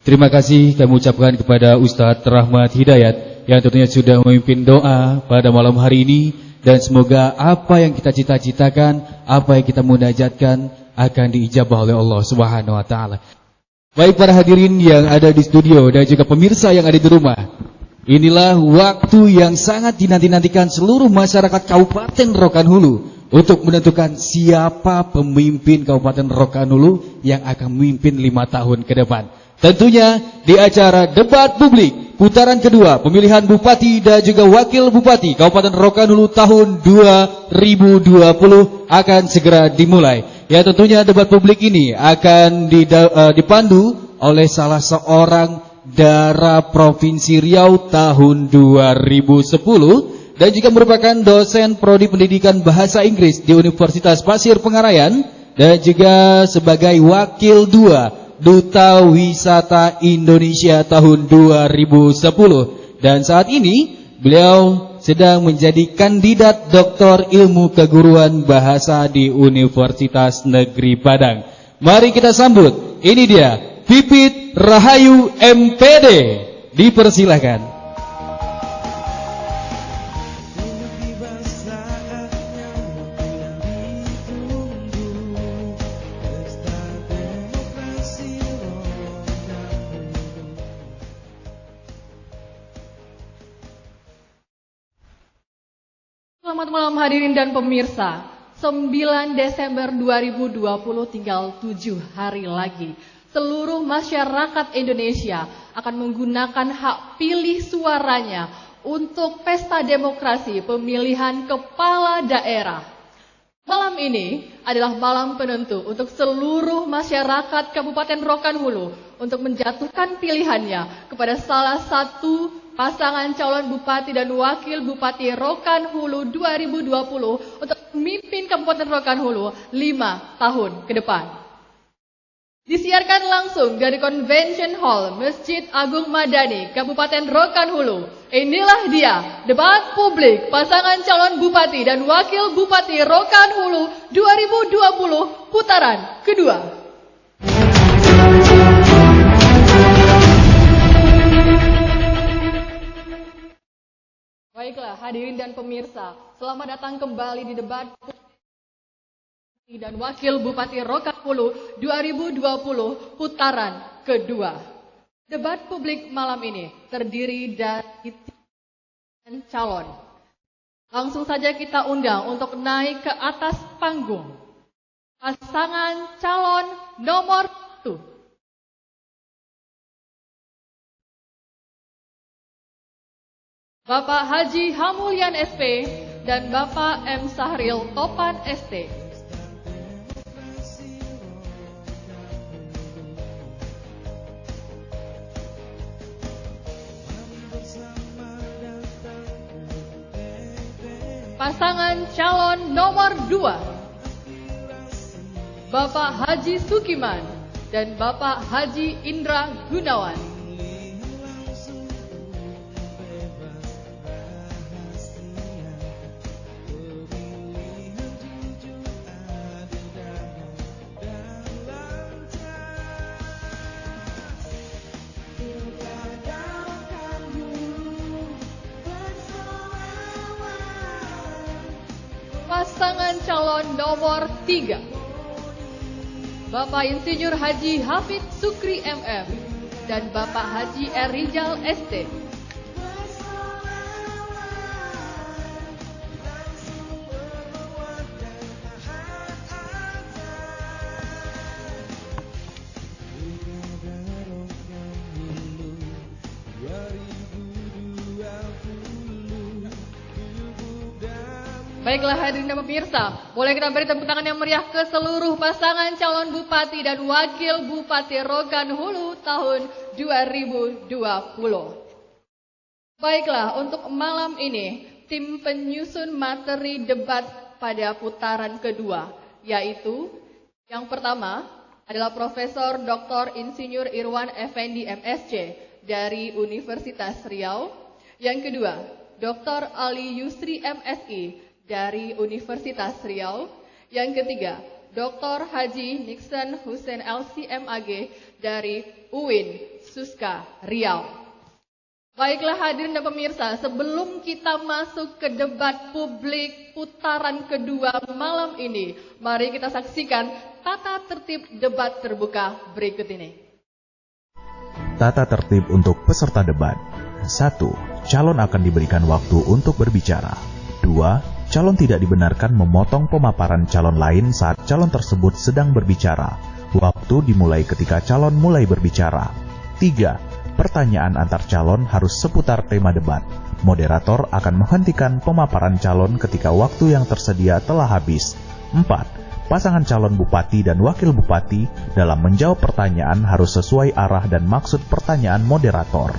Terima kasih kami ucapkan kepada Ustadz Rahmat Hidayat yang tentunya sudah memimpin doa pada malam hari ini, dan semoga apa yang kita cita-citakan, apa yang kita munajatkan akan diijabah oleh Allah Subhanahu wa taala. Baik para hadirin yang ada di studio dan juga pemirsa yang ada di rumah. Inilah waktu yang sangat dinanti-nantikan seluruh masyarakat Kabupaten Rokan Hulu untuk menentukan siapa pemimpin Kabupaten Rokan Hulu yang akan memimpin 5 tahun ke depan. Tentunya di acara debat publik putaran kedua pemilihan Bupati dan juga Wakil Bupati Kabupaten Rokan Hulu tahun 2020 akan segera dimulai. Ya, tentunya debat publik ini akan dipandu oleh salah seorang Dara Provinsi Riau tahun 2010 dan juga merupakan dosen Prodi Pendidikan Bahasa Inggris di Universitas Pasir Pengarayan dan juga sebagai Wakil 2 Duta Wisata Indonesia tahun 2010, dan saat ini beliau sedang menjadi kandidat Doktor Ilmu Keguruan Bahasa di Universitas Negeri Padang. Mari kita sambut, ini dia Pipit Rahayu MPD, dipersilakan. Selamat malam hadirin dan pemirsa. 9 Desember 2020 tinggal 7 hari lagi. Seluruh masyarakat Indonesia akan menggunakan hak pilih suaranya untuk pesta demokrasi pemilihan kepala daerah. Malam ini adalah malam penentu untuk seluruh masyarakat Kabupaten Rokan Hulu untuk menjatuhkan pilihannya kepada salah satu pasangan calon Bupati dan Wakil Bupati Rokan Hulu 2020 untuk memimpin Kabupaten Rokan Hulu 5 tahun ke depan. Disiarkan langsung dari Convention Hall Masjid Agung Madani, Kabupaten Rokan Hulu. Inilah dia, debat publik pasangan calon Bupati dan Wakil Bupati Rokan Hulu 2020 putaran kedua. Baiklah hadirin dan pemirsa, selamat datang kembali di debat dan Wakil Bupati Rokan Hulu 2020 putaran kedua. Debat publik malam ini terdiri dari 3 calon. Langsung saja kita undang untuk naik ke atas panggung. Pasangan calon nomor 1. Bapak Haji Hamulyan SP dan Bapak M. Sahril Topan ST. Pasangan calon nomor 2. Bapak Haji Sukiman dan Bapak Haji Indra Gunawan. Pasangan calon nomor 3. Bapak Insinyur Haji Hafid Sukri MM dan Bapak Haji R. Rijal ST. Baiklah hadirin dan pemirsa, boleh kita beri tepuk tangan yang meriah ke seluruh pasangan calon Bupati dan Wakil Bupati Rokan Hulu tahun 2020. Baiklah, untuk malam ini, tim penyusun materi debat pada putaran kedua, yaitu yang pertama adalah Profesor Dr. Insinyur Irwan Effendi MSc dari Universitas Riau. Yang kedua, Dr. Ali Yusri MSI dari Universitas Riau. Yang ketiga, Dr. Haji Nixon Hussein LCMAG dari UIN Suska Riau. Baiklah hadirin dan pemirsa, sebelum kita masuk ke debat publik putaran kedua malam ini, mari kita saksikan tata tertib debat terbuka berikut ini. Tata tertib untuk peserta debat. 1. Calon akan diberikan waktu untuk berbicara. 2. Calon tidak dibenarkan memotong pemaparan calon lain saat calon tersebut sedang berbicara. Waktu dimulai ketika calon mulai berbicara. 3. Pertanyaan antar calon harus seputar tema debat. Moderator akan menghentikan pemaparan calon ketika waktu yang tersedia telah habis. 4. Pasangan calon bupati dan wakil bupati dalam menjawab pertanyaan harus sesuai arah dan maksud pertanyaan moderator.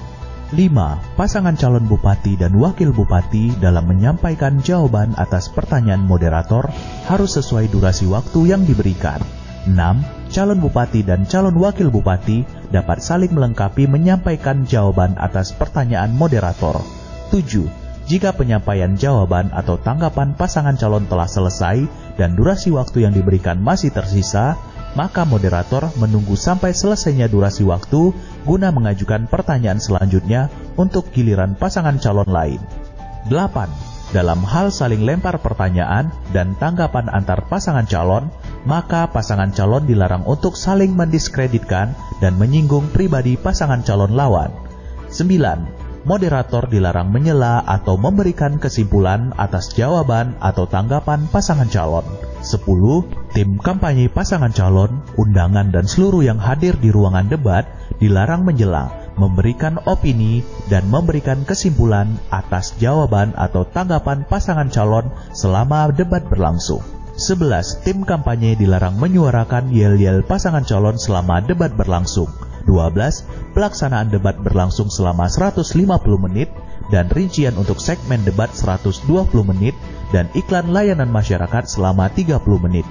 5. Pasangan calon bupati dan wakil bupati dalam menyampaikan jawaban atas pertanyaan moderator harus sesuai durasi waktu yang diberikan. 6. Calon bupati dan calon wakil bupati dapat saling melengkapi menyampaikan jawaban atas pertanyaan moderator. 7. Jika penyampaian jawaban atau tanggapan pasangan calon telah selesai dan durasi waktu yang diberikan masih tersisa, maka moderator menunggu sampai selesainya durasi waktu guna mengajukan pertanyaan selanjutnya untuk giliran pasangan calon lain. 8. Dalam hal saling lempar pertanyaan dan tanggapan antar pasangan calon, maka pasangan calon dilarang untuk saling mendiskreditkan dan menyinggung pribadi pasangan calon lawan. 9. Moderator dilarang menyela atau memberikan kesimpulan atas jawaban atau tanggapan pasangan calon. 10. Tim kampanye pasangan calon, undangan dan seluruh yang hadir di ruangan debat dilarang menyela, memberikan opini, dan memberikan kesimpulan atas jawaban atau tanggapan pasangan calon selama debat berlangsung. 11. Tim kampanye dilarang menyuarakan yel-yel pasangan calon selama debat berlangsung. 12. Pelaksanaan debat berlangsung selama 150 menit dan rincian untuk segmen debat 120 menit dan iklan layanan masyarakat selama 30 menit.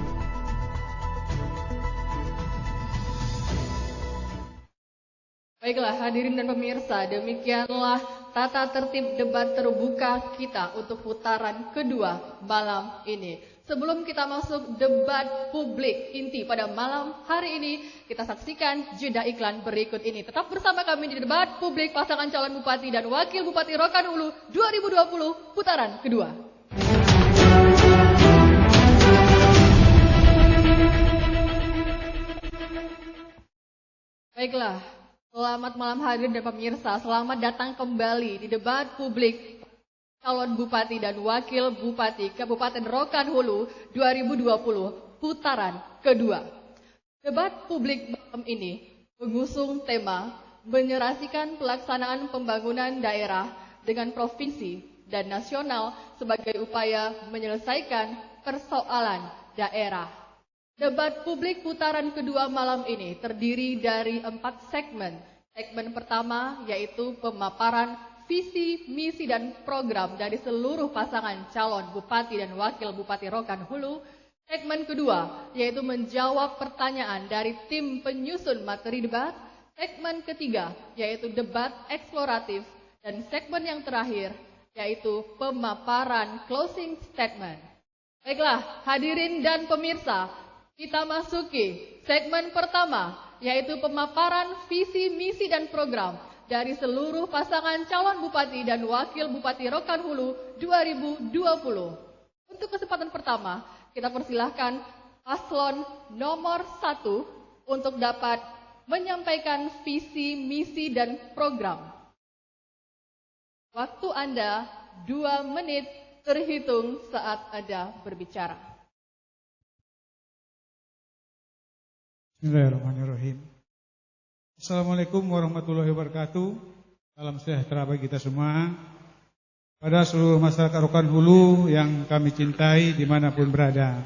Baiklah hadirin dan pemirsa, demikianlah tata tertib debat terbuka kita untuk putaran kedua malam ini. Sebelum kita masuk debat publik inti pada malam hari ini, kita saksikan jeda iklan berikut ini. Tetap bersama kami di debat publik pasangan calon bupati dan wakil bupati Rokan Hulu 2020 putaran kedua. Baiklah, selamat malam hadirin dan pemirsa. Selamat datang kembali di debat publik calon bupati dan wakil bupati Kabupaten Rokan Hulu 2020 putaran kedua. Debat publik malam ini mengusung tema menyerasikan pelaksanaan pembangunan daerah dengan provinsi dan nasional sebagai upaya menyelesaikan persoalan daerah. Debat publik putaran kedua malam ini terdiri dari 4 segmen. Segmen pertama yaitu pemaparan visi, misi, dan program dari seluruh pasangan calon bupati dan wakil bupati Rokan Hulu. Segmen kedua yaitu menjawab pertanyaan dari tim penyusun materi debat. Segmen ketiga yaitu debat eksploratif. Dan segmen yang terakhir yaitu pemaparan closing statement. Baiklah hadirin dan pemirsa, kita masuki segmen pertama yaitu pemaparan visi, misi, dan program dari seluruh pasangan calon bupati dan wakil bupati Rokan Hulu 2020. Untuk kesempatan pertama, kita persilahkan paslon nomor 1 untuk dapat menyampaikan visi, misi, dan program. Waktu Anda 2 menit terhitung saat Anda berbicara. Bismillahirrahmanirrahim. Assalamualaikum warahmatullahi wabarakatuh. Salam sejahtera bagi kita semua. Pada seluruh masyarakat Rokan Hulu yang kami cintai dimanapun berada.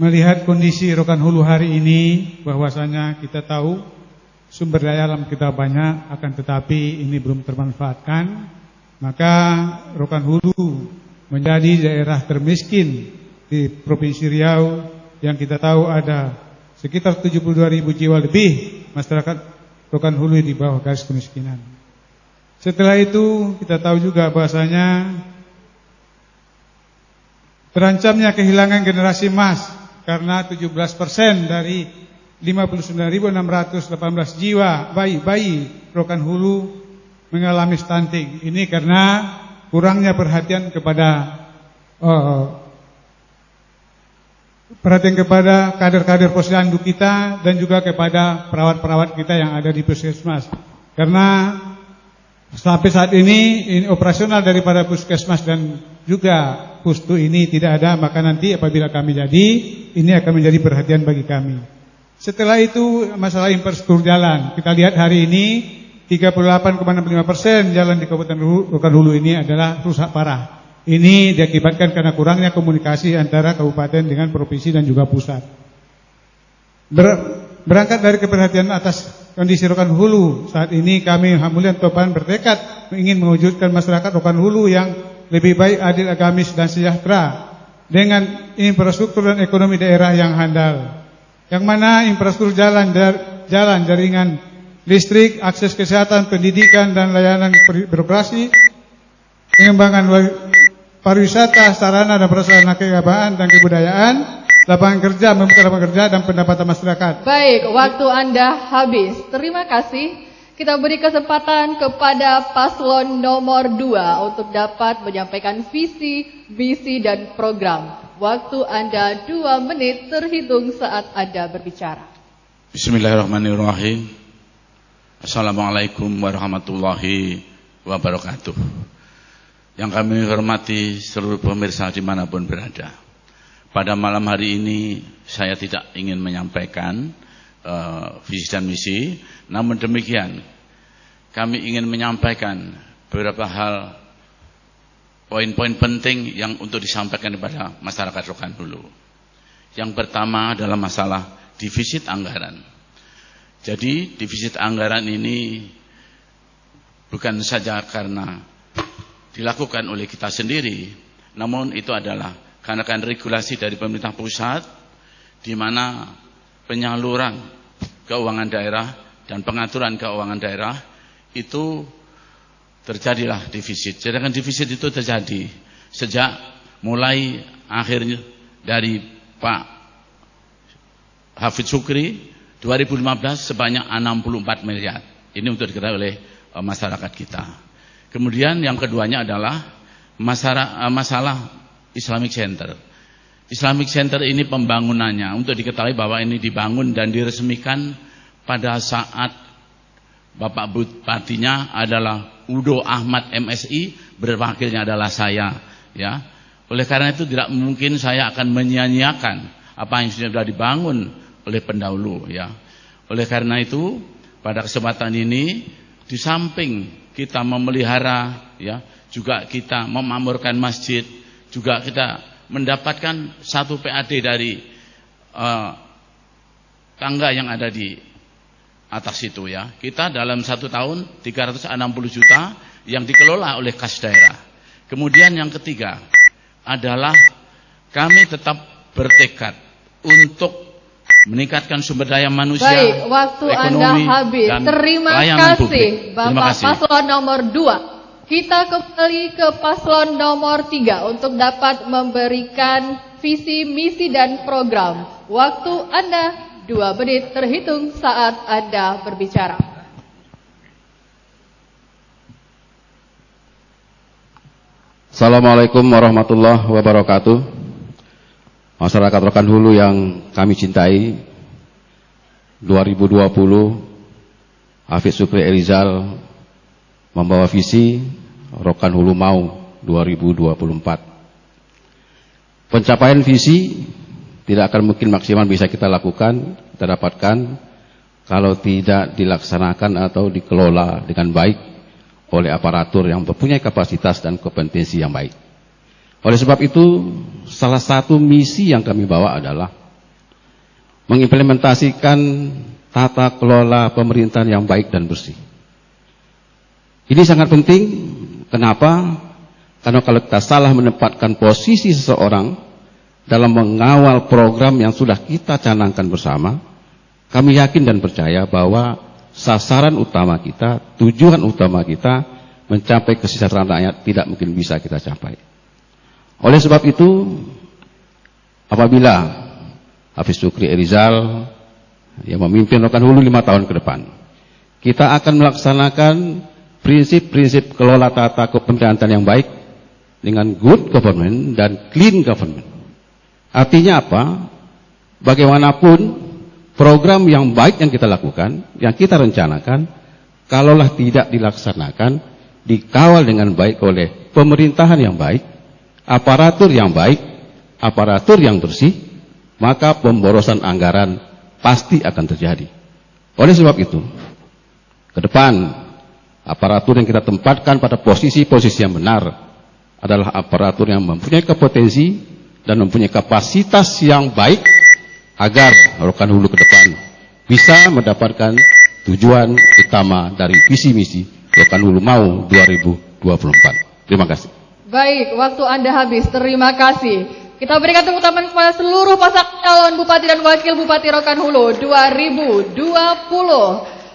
Melihat kondisi Rokan Hulu hari ini, bahwasanya kita tahu sumber daya alam kita banyak, akan tetapi ini belum termanfaatkan. Maka Rokan Hulu menjadi daerah termiskin di Provinsi Riau yang kita tahu ada sekitar 72.000 jiwa lebih masyarakat Rokan Hulu di bawah garis kemiskinan. Setelah itu kita tahu juga bahasanya terancamnya kehilangan generasi emas karena 17% dari 59.618 jiwa bayi Rokan Hulu mengalami stunting. Ini karena kurangnya perhatian kepada kader-kader posyandu kita dan juga kepada perawat-perawat kita yang ada di puskesmas. Karena sampai saat ini operasional daripada puskesmas dan juga pustu ini tidak ada, maka nanti apabila kami jadi, ini akan menjadi perhatian bagi kami. Setelah itu masalah infrastruktur jalan. Kita lihat hari ini 38,65% jalan di Kabupaten Rokan Hulu ini adalah rusak parah. Ini diakibatkan karena kurangnya komunikasi antara kabupaten dengan provinsi dan juga pusat. Berangkat dari keperhatian atas kondisi Rokan Hulu, saat ini kami Hamulian Topan bertekad ingin mewujudkan masyarakat Rokan Hulu yang lebih baik, adil, agamis, dan sejahtera dengan infrastruktur dan ekonomi daerah yang handal. Yang mana infrastruktur jalan, jaringan listrik, akses kesehatan, pendidikan, dan layanan birokrasi, pengembangan pariwisata, sarana dan prasarana keagamaan dan kebudayaan, lapangan kerja, membuka lapangan kerja, dan pendapatan masyarakat. Baik, waktu Anda habis. Terima kasih. Kita beri kesempatan kepada paslon nomor 2 untuk dapat menyampaikan visi, misi, dan program. Waktu Anda 2 menit terhitung saat Anda berbicara. Bismillahirrahmanirrahim. Assalamualaikum warahmatullahi wabarakatuh. Yang kami hormati seluruh pemirsa dimanapun berada. Pada malam hari ini saya tidak ingin menyampaikan visi dan misi, namun demikian kami ingin menyampaikan beberapa hal, poin-poin penting yang untuk disampaikan kepada masyarakat Rokan Hulu. Yang pertama adalah masalah defisit anggaran. Jadi defisit anggaran ini bukan saja karena dilakukan oleh kita sendiri, namun itu adalah karena regulasi dari pemerintah pusat, di mana penyaluran keuangan daerah dan pengaturan keuangan daerah itu terjadilah defisit. Sedangkan defisit itu terjadi sejak mulai akhirnya dari Pak Hafidz Syukri 2015 sebanyak 64 miliar. Ini untuk diketahui oleh masyarakat kita. Kemudian yang keduanya adalah masalah Islamic Center. Islamic Center ini pembangunannya untuk diketahui bahwa ini dibangun dan diresmikan pada saat Bapak Bupatinya adalah Udo Ahmad MSI, berwakilnya adalah saya, ya. Oleh karena itu tidak mungkin saya akan menyia-nyiakan apa yang sudah dibangun oleh pendahulu, ya. Oleh karena itu pada kesempatan ini di samping kita memelihara, ya, juga kita memakmurkan masjid, juga kita mendapatkan satu PAD dari tangga yang ada di atas itu, ya. Kita dalam 1 tahun 360 juta yang dikelola oleh kas daerah. Kemudian yang ketiga adalah kami tetap bertekad untuk meningkatkan sumber daya manusia. Baik, waktu ekonomi, Anda habis. dan Terima layanan kasih, publik. Bapak Terima kasih. paslon nomor 2. Kita kembali ke paslon nomor 3 untuk dapat memberikan visi, misi, dan program. Waktu Anda 2 menit terhitung saat Anda berbicara. Assalamualaikum warahmatullahi wabarakatuh. Masyarakat Rokan Hulu yang kami cintai, 2020 Hafidz Syukri Erizal membawa visi Rokan Hulu Mau 2024. Pencapaian visi tidak akan mungkin maksimal bisa kita lakukan, kita dapatkan kalau tidak dilaksanakan atau dikelola dengan baik oleh aparatur yang mempunyai kapasitas dan kompetensi yang baik. Oleh sebab itu, salah satu misi yang kami bawa adalah mengimplementasikan tata kelola pemerintahan yang baik dan bersih. Ini sangat penting. Kenapa? Karena kalau kita salah menempatkan posisi seseorang dalam mengawal program yang sudah kita canangkan bersama, kami yakin dan percaya bahwa sasaran utama kita, tujuan utama kita mencapai kesejahteraan rakyat tidak mungkin bisa kita capai. Oleh sebab itu, apabila Hafiz Sukri Erizal yang memimpin Rokan Hulu 5 tahun ke depan. Kita akan melaksanakan prinsip-prinsip kelola tata pemerintahan yang baik dengan good government dan clean government. Artinya apa? Bagaimanapun program yang baik yang kita lakukan, yang kita rencanakan, kalaulah tidak dilaksanakan, dikawal dengan baik oleh pemerintahan yang baik, aparatur yang baik, aparatur yang bersih, maka pemborosan anggaran pasti akan terjadi. Oleh sebab itu, ke depan aparatur yang kita tempatkan pada posisi-posisi yang benar adalah aparatur yang mempunyai kompetensi dan mempunyai kapasitas yang baik agar Rokan Hulu ke depan bisa mendapatkan tujuan utama dari visi misi Rokan Hulu Mau 2024. Terima kasih. Baik, waktu Anda habis. Terima kasih. Kita berikan tepuk tangan kepada seluruh pasangan calon Bupati dan Wakil Bupati Rokan Hulu 2020.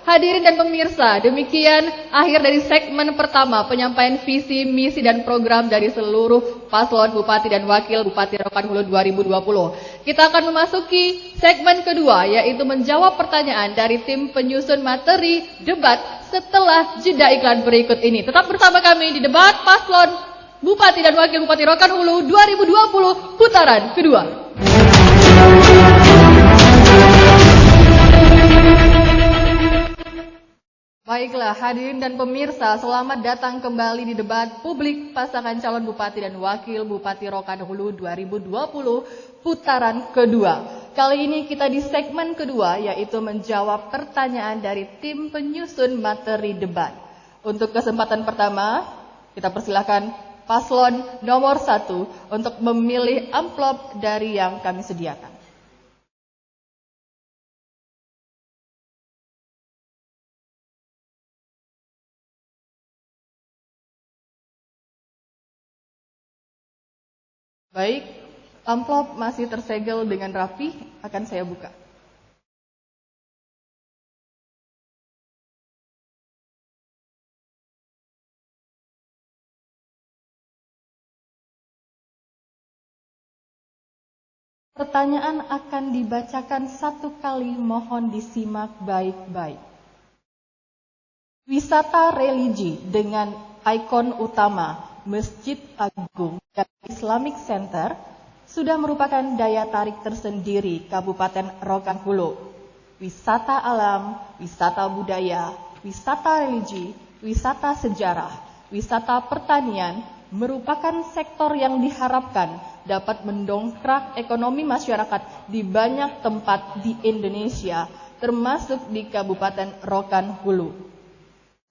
Hadirin dan pemirsa, demikian akhir dari segmen pertama penyampaian visi, misi, dan program dari seluruh paslon Bupati dan Wakil Bupati Rokan Hulu 2020. Kita akan memasuki segmen kedua, yaitu menjawab pertanyaan dari tim penyusun materi debat setelah jeda iklan berikut ini. Tetap bersama kami di debat paslon Bupati dan Wakil Bupati Rokan Hulu 2020 putaran kedua. Baiklah, hadirin dan pemirsa, selamat datang kembali di debat publik pasangan calon Bupati dan Wakil Bupati Rokan Hulu 2020 putaran kedua. Kali ini kita di segmen kedua, yaitu menjawab pertanyaan dari tim penyusun materi debat. Untuk kesempatan pertama, kita persilakan paslon nomor 1 untuk memilih amplop dari yang kami sediakan. Baik, amplop masih tersegel dengan rapi, akan saya buka. Pertanyaan akan dibacakan satu kali, mohon disimak baik-baik. Wisata religi dengan ikon utama Masjid Agung dan Islamic Center sudah merupakan daya tarik tersendiri Kabupaten Rokan Hulu. Wisata alam, wisata budaya, wisata religi, wisata sejarah, wisata pertanian merupakan sektor yang diharapkan dapat mendongkrak ekonomi masyarakat di banyak tempat di Indonesia, termasuk di Kabupaten Rokan Hulu.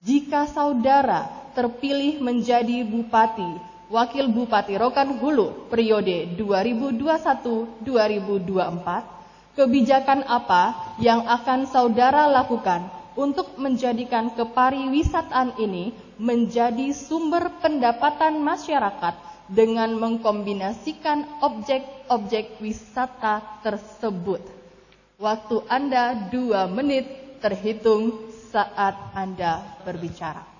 Jika saudara terpilih menjadi Bupati, Wakil Bupati Rokan Hulu periode 2021-2024, kebijakan apa yang akan saudara lakukan untuk menjadikan kepariwisataan ini menjadi sumber pendapatan masyarakat dengan mengkombinasikan objek-objek wisata tersebut? Waktu Anda 2 menit terhitung saat Anda berbicara.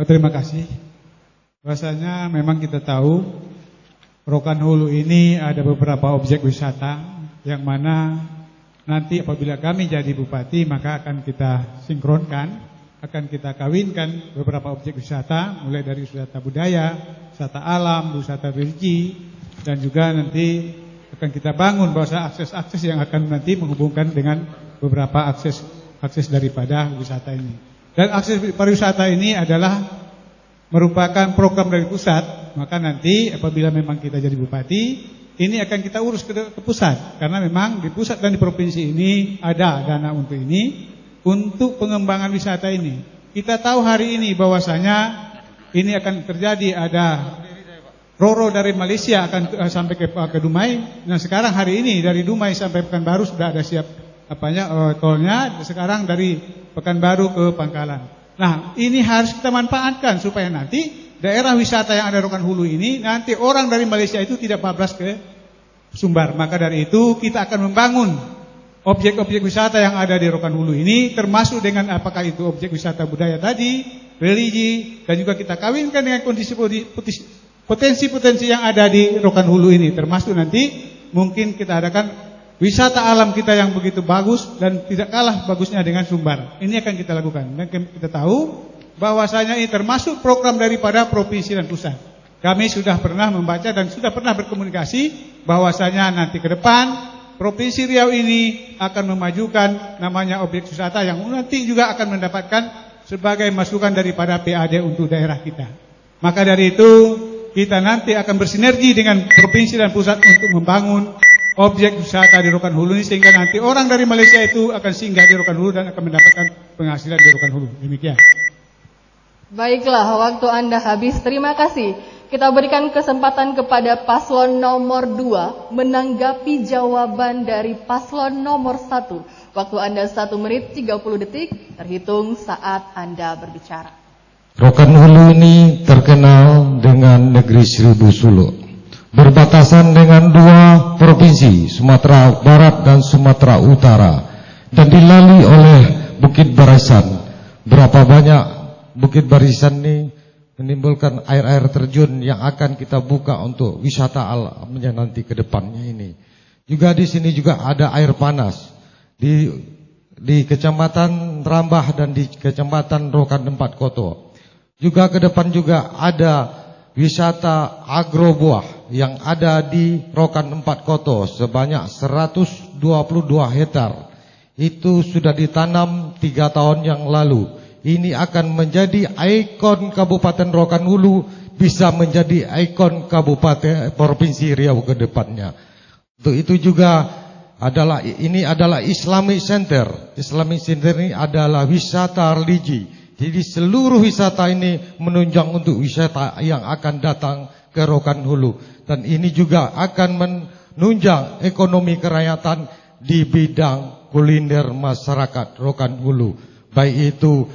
Terima kasih. Bahwasanya memang kita tahu Rokan Hulu ini ada beberapa objek wisata yang mana nanti apabila kami jadi bupati maka akan kita sinkronkan, akan kita kawinkan beberapa objek wisata, mulai dari wisata budaya, wisata alam, wisata religi, dan juga nanti akan kita bangun bahwa akses-akses yang akan nanti menghubungkan dengan beberapa akses daripada wisata ini. Dan akses pariwisata ini adalah merupakan program dari pusat, maka nanti apabila memang kita jadi bupati, ini akan kita urus ke pusat, karena memang di pusat dan di provinsi ini ada dana untuk ini, untuk pengembangan wisata ini. Kita tahu hari ini bahwasanya ini akan terjadi, ada Roro dari Malaysia akan sampai ke Dumai. Nah sekarang hari ini dari Dumai sampai Pekanbaru sudah ada siap tolnya, sekarang dari Pekanbaru ke Pangkalan. Nah ini harus kita manfaatkan supaya nanti daerah wisata yang ada Rokan Hulu ini nanti orang dari Malaysia itu tidak bablas ke Sumbar. Maka dari itu kita akan membangun objek-objek wisata yang ada di Rokan Hulu ini, termasuk dengan apakah itu objek wisata budaya tadi, religi, dan juga kita kawinkan dengan kondisi potensi-potensi yang ada di Rokan Hulu ini, termasuk nanti mungkin kita adakan wisata alam kita yang begitu bagus dan tidak kalah bagusnya dengan Sumbar. Ini akan kita lakukan. Dan kita tahu bahwasanya ini termasuk program daripada provinsi dan pusat. Kami sudah pernah membaca dan sudah pernah berkomunikasi bahwasanya nanti ke depan Provinsi Riau ini akan memajukan namanya objek wisata yang nanti juga akan mendapatkan sebagai masukan daripada PAD untuk daerah kita. Maka dari itu kita nanti akan bersinergi dengan provinsi dan pusat untuk membangun objek wisata di Rokan Hulu ini sehingga nanti orang dari Malaysia itu akan singgah di Rokan Hulu dan akan mendapatkan penghasilan di Rokan Hulu. Demikian. Baiklah, waktu Anda habis. Terima kasih. Kita berikan kesempatan kepada paslon nomor 2 menanggapi jawaban dari paslon nomor 1. Waktu Anda 1 menit 30 detik terhitung saat Anda berbicara. Rokan Hulu ini terkenal dengan negeri seribu suluk. Berbatasan dengan 2 provinsi, Sumatera Barat dan Sumatera Utara, dan dilalui oleh Bukit Barisan. Berapa banyak Bukit Barisan ini menimbulkan air-air terjun yang akan kita buka untuk wisata alamnya nanti ke depannya ini. Juga di sini juga ada air panas di Kecamatan Rambah dan di Kecamatan Rokan 4 Koto. Juga ke depan juga ada wisata agrobuah yang ada di Rokan 4 Koto sebanyak 122 hektar. Itu sudah ditanam 3 tahun yang lalu. Ini akan menjadi ikon Kabupaten Rokan Hulu, bisa menjadi ikon Kabupaten Provinsi Riau ke depannya. Untuk itu juga ini adalah Islamic Center. Islamic Center ini adalah wisata religi. Jadi seluruh wisata ini menunjang untuk wisata yang akan datang ke Rokan Hulu. Dan ini juga akan menunjang ekonomi kerakyatan di bidang kuliner masyarakat Rokan Hulu. Baik itu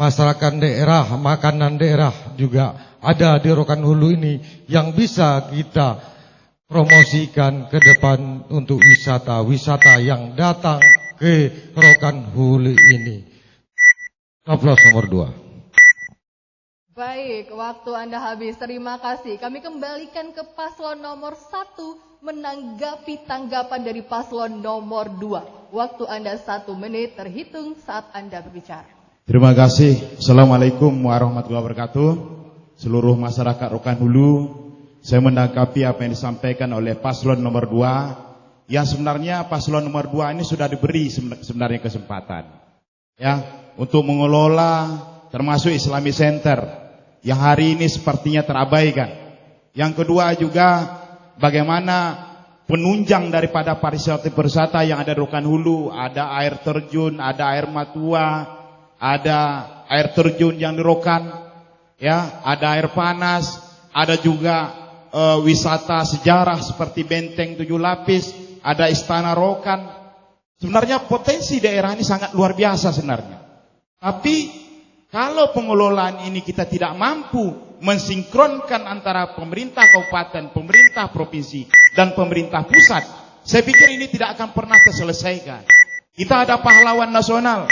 masyarakat daerah, makanan daerah juga ada di Rokan Hulu ini yang bisa kita promosikan ke depan untuk wisata yang datang ke Rokan Hulu ini. Coblos nomor 2. Baik, waktu Anda habis. Terima kasih. Kami kembalikan ke paslon nomor 1 menanggapi tanggapan dari paslon nomor 2. Waktu Anda 1 menit terhitung saat Anda berbicara. Terima kasih. Assalamualaikum warahmatullahi wabarakatuh. Seluruh masyarakat Rokan Hulu, saya menanggapi apa yang disampaikan oleh paslon nomor 2. Yang sebenarnya paslon nomor 2 ini sudah diberi sebenarnya kesempatan, ya, untuk mengelola termasuk Islamic Center yang hari ini sepertinya terabaikan. Yang kedua juga bagaimana penunjang daripada pariwisata yang ada di Rokan Hulu, ada air terjun, ada air matua, ada air terjun yang di Rokan, ya, ada air panas, ada juga wisata sejarah seperti Benteng 7 Lapis, ada Istana Rokan. Sebenarnya potensi daerah ini sangat luar biasa sebenarnya. Tapi kalau pengelolaan ini kita tidak mampu mensinkronkan antara pemerintah kabupaten, pemerintah provinsi, dan pemerintah pusat, saya pikir ini tidak akan pernah terselesaikan. Kita ada pahlawan nasional,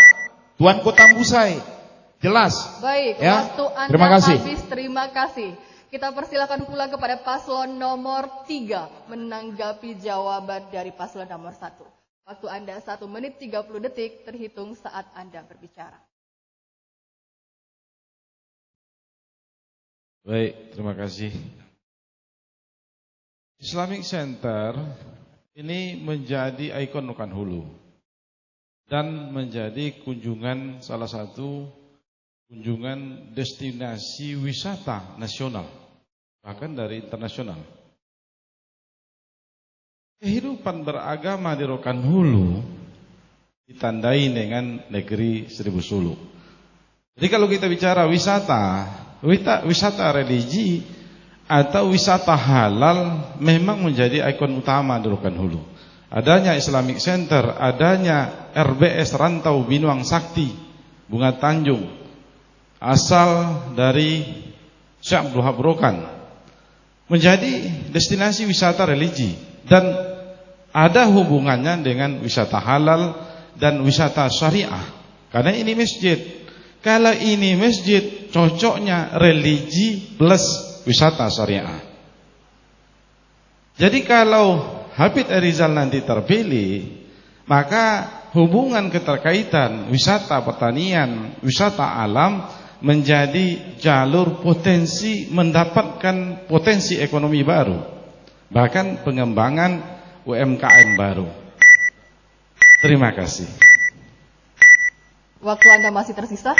Tuan Kota Busai, jelas. Baik, ya? Waktu Anda Terima kasih. habis. Terima kasih. Kita persilakan pula kepada paslon nomor 3 menanggapi jawaban dari paslon nomor 1. Waktu Anda 1 menit 30 detik terhitung saat Anda berbicara. Baik, terima kasih. Islamic Center ini menjadi ikon Rokan Hulu dan menjadi salah satu kunjungan destinasi wisata nasional, bahkan dari internasional. Kehidupan beragama di Rokan Hulu ditandai dengan negeri seribu suluk. Jadi kalau kita bicara wisata religi atau wisata halal memang menjadi ikon utama di Rokan Hulu. Adanya Islamic Center, adanya RBS Rantau Binuang Sakti Bunga Tanjung, asal dari Syekh Abdul Wahab Rokan, menjadi destinasi wisata religi dan ada hubungannya dengan wisata halal dan wisata syariah. Karena ini masjid. Kalau ini masjid, cocoknya religi plus wisata syariah. Jadi kalau Habib Rizal nanti terpilih, maka hubungan keterkaitan wisata pertanian, wisata alam menjadi jalur potensi mendapatkan potensi ekonomi baru, bahkan pengembangan UMKM baru. Terima kasih. Waktu Anda masih tersisa.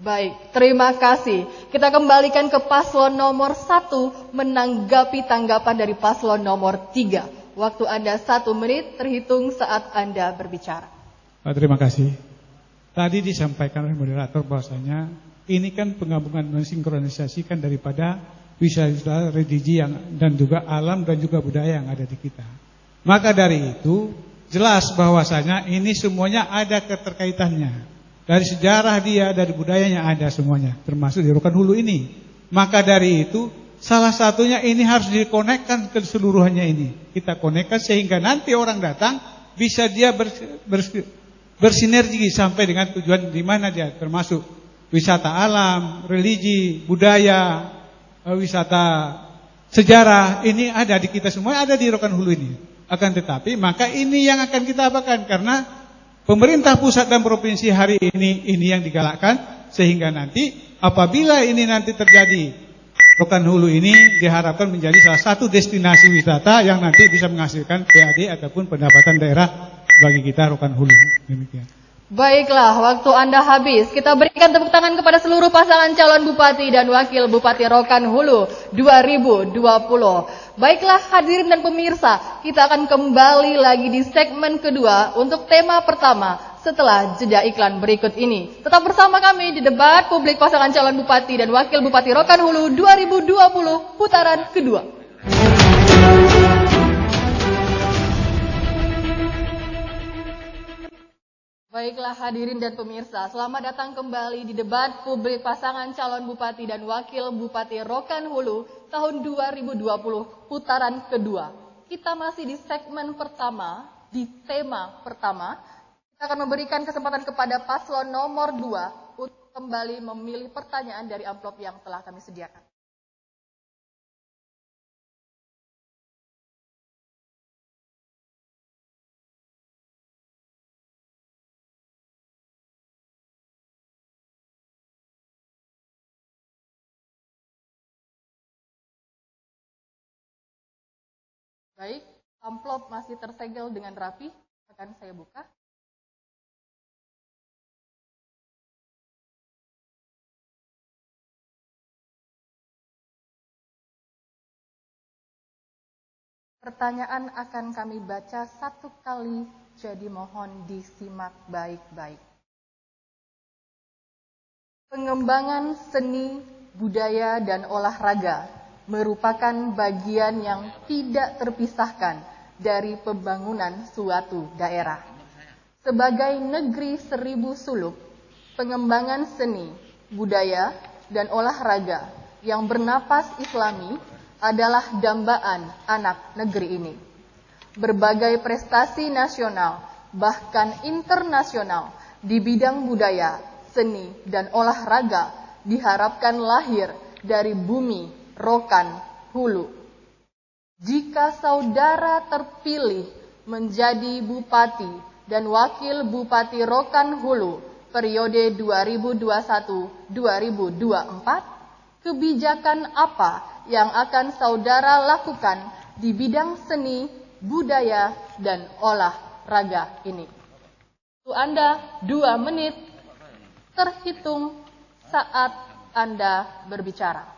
Baik, terima kasih. Kita kembalikan ke paslon nomor 1 menanggapi tanggapan dari paslon nomor 3. Waktu Anda 1 menit terhitung saat Anda berbicara. Terima kasih. Tadi disampaikan oleh moderator bahwasanya ini kan penggabungan mensinkronisasikan daripada wisata religi dan juga alam dan juga budaya yang ada di kita. Maka dari itu jelas bahwasanya ini semuanya ada keterkaitannya. Dari sejarah dia, dari budayanya ada semuanya, termasuk di Rokan Hulu ini. Maka dari itu, salah satunya ini harus dikonekkan keseluruhannya ini. Kita konekkan sehingga nanti orang datang bisa dia bersinergi sampai dengan tujuan di mana dia, termasuk wisata alam, religi, budaya, wisata sejarah. Ini ada di kita semua, ada di Rokan Hulu ini. Akan tetapi, maka ini yang akan kita apakan karena pemerintah pusat dan provinsi hari ini yang digalakkan sehingga nanti apabila ini nanti terjadi Rokan Hulu ini diharapkan menjadi salah satu destinasi wisata yang nanti bisa menghasilkan PAD ataupun pendapatan daerah bagi kita Rokan Hulu. Demikian. Baiklah, waktu Anda habis. Kita berikan tepuk tangan kepada seluruh pasangan calon bupati dan wakil bupati Rokan Hulu 2020. Baiklah hadirin dan pemirsa, kita akan kembali lagi di segmen kedua untuk tema pertama setelah jeda iklan berikut ini. Tetap bersama kami di debat publik pasangan calon bupati dan wakil bupati Rokan Hulu 2020 putaran kedua. Baiklah hadirin dan pemirsa, selamat datang kembali di debat publik pasangan calon bupati dan wakil bupati Rokan Hulu tahun 2020 putaran kedua. Kita masih di segmen pertama, di tema pertama. Kita akan memberikan kesempatan kepada paslon nomor 2 untuk kembali memilih pertanyaan dari amplop yang telah kami sediakan. Baik, amplop masih tersegel dengan rapi, akan saya buka. Pertanyaan akan kami baca satu kali, jadi mohon disimak baik-baik. Pengembangan seni, budaya, dan olahraga merupakan bagian yang tidak terpisahkan dari pembangunan suatu daerah. Sebagai negeri 1000 suluk, pengembangan seni, budaya, dan olahraga yang bernapas Islami adalah dambaan anak negeri ini. Berbagai prestasi nasional, bahkan internasional di bidang budaya, seni, dan olahraga diharapkan lahir dari bumi Rokan Hulu. Jika saudara terpilih menjadi bupati dan wakil bupati Rokan Hulu periode 2021-2024, kebijakan apa yang akan saudara lakukan di bidang seni, budaya, dan olahraga ini? Waktu Anda 2 menit terhitung saat Anda berbicara.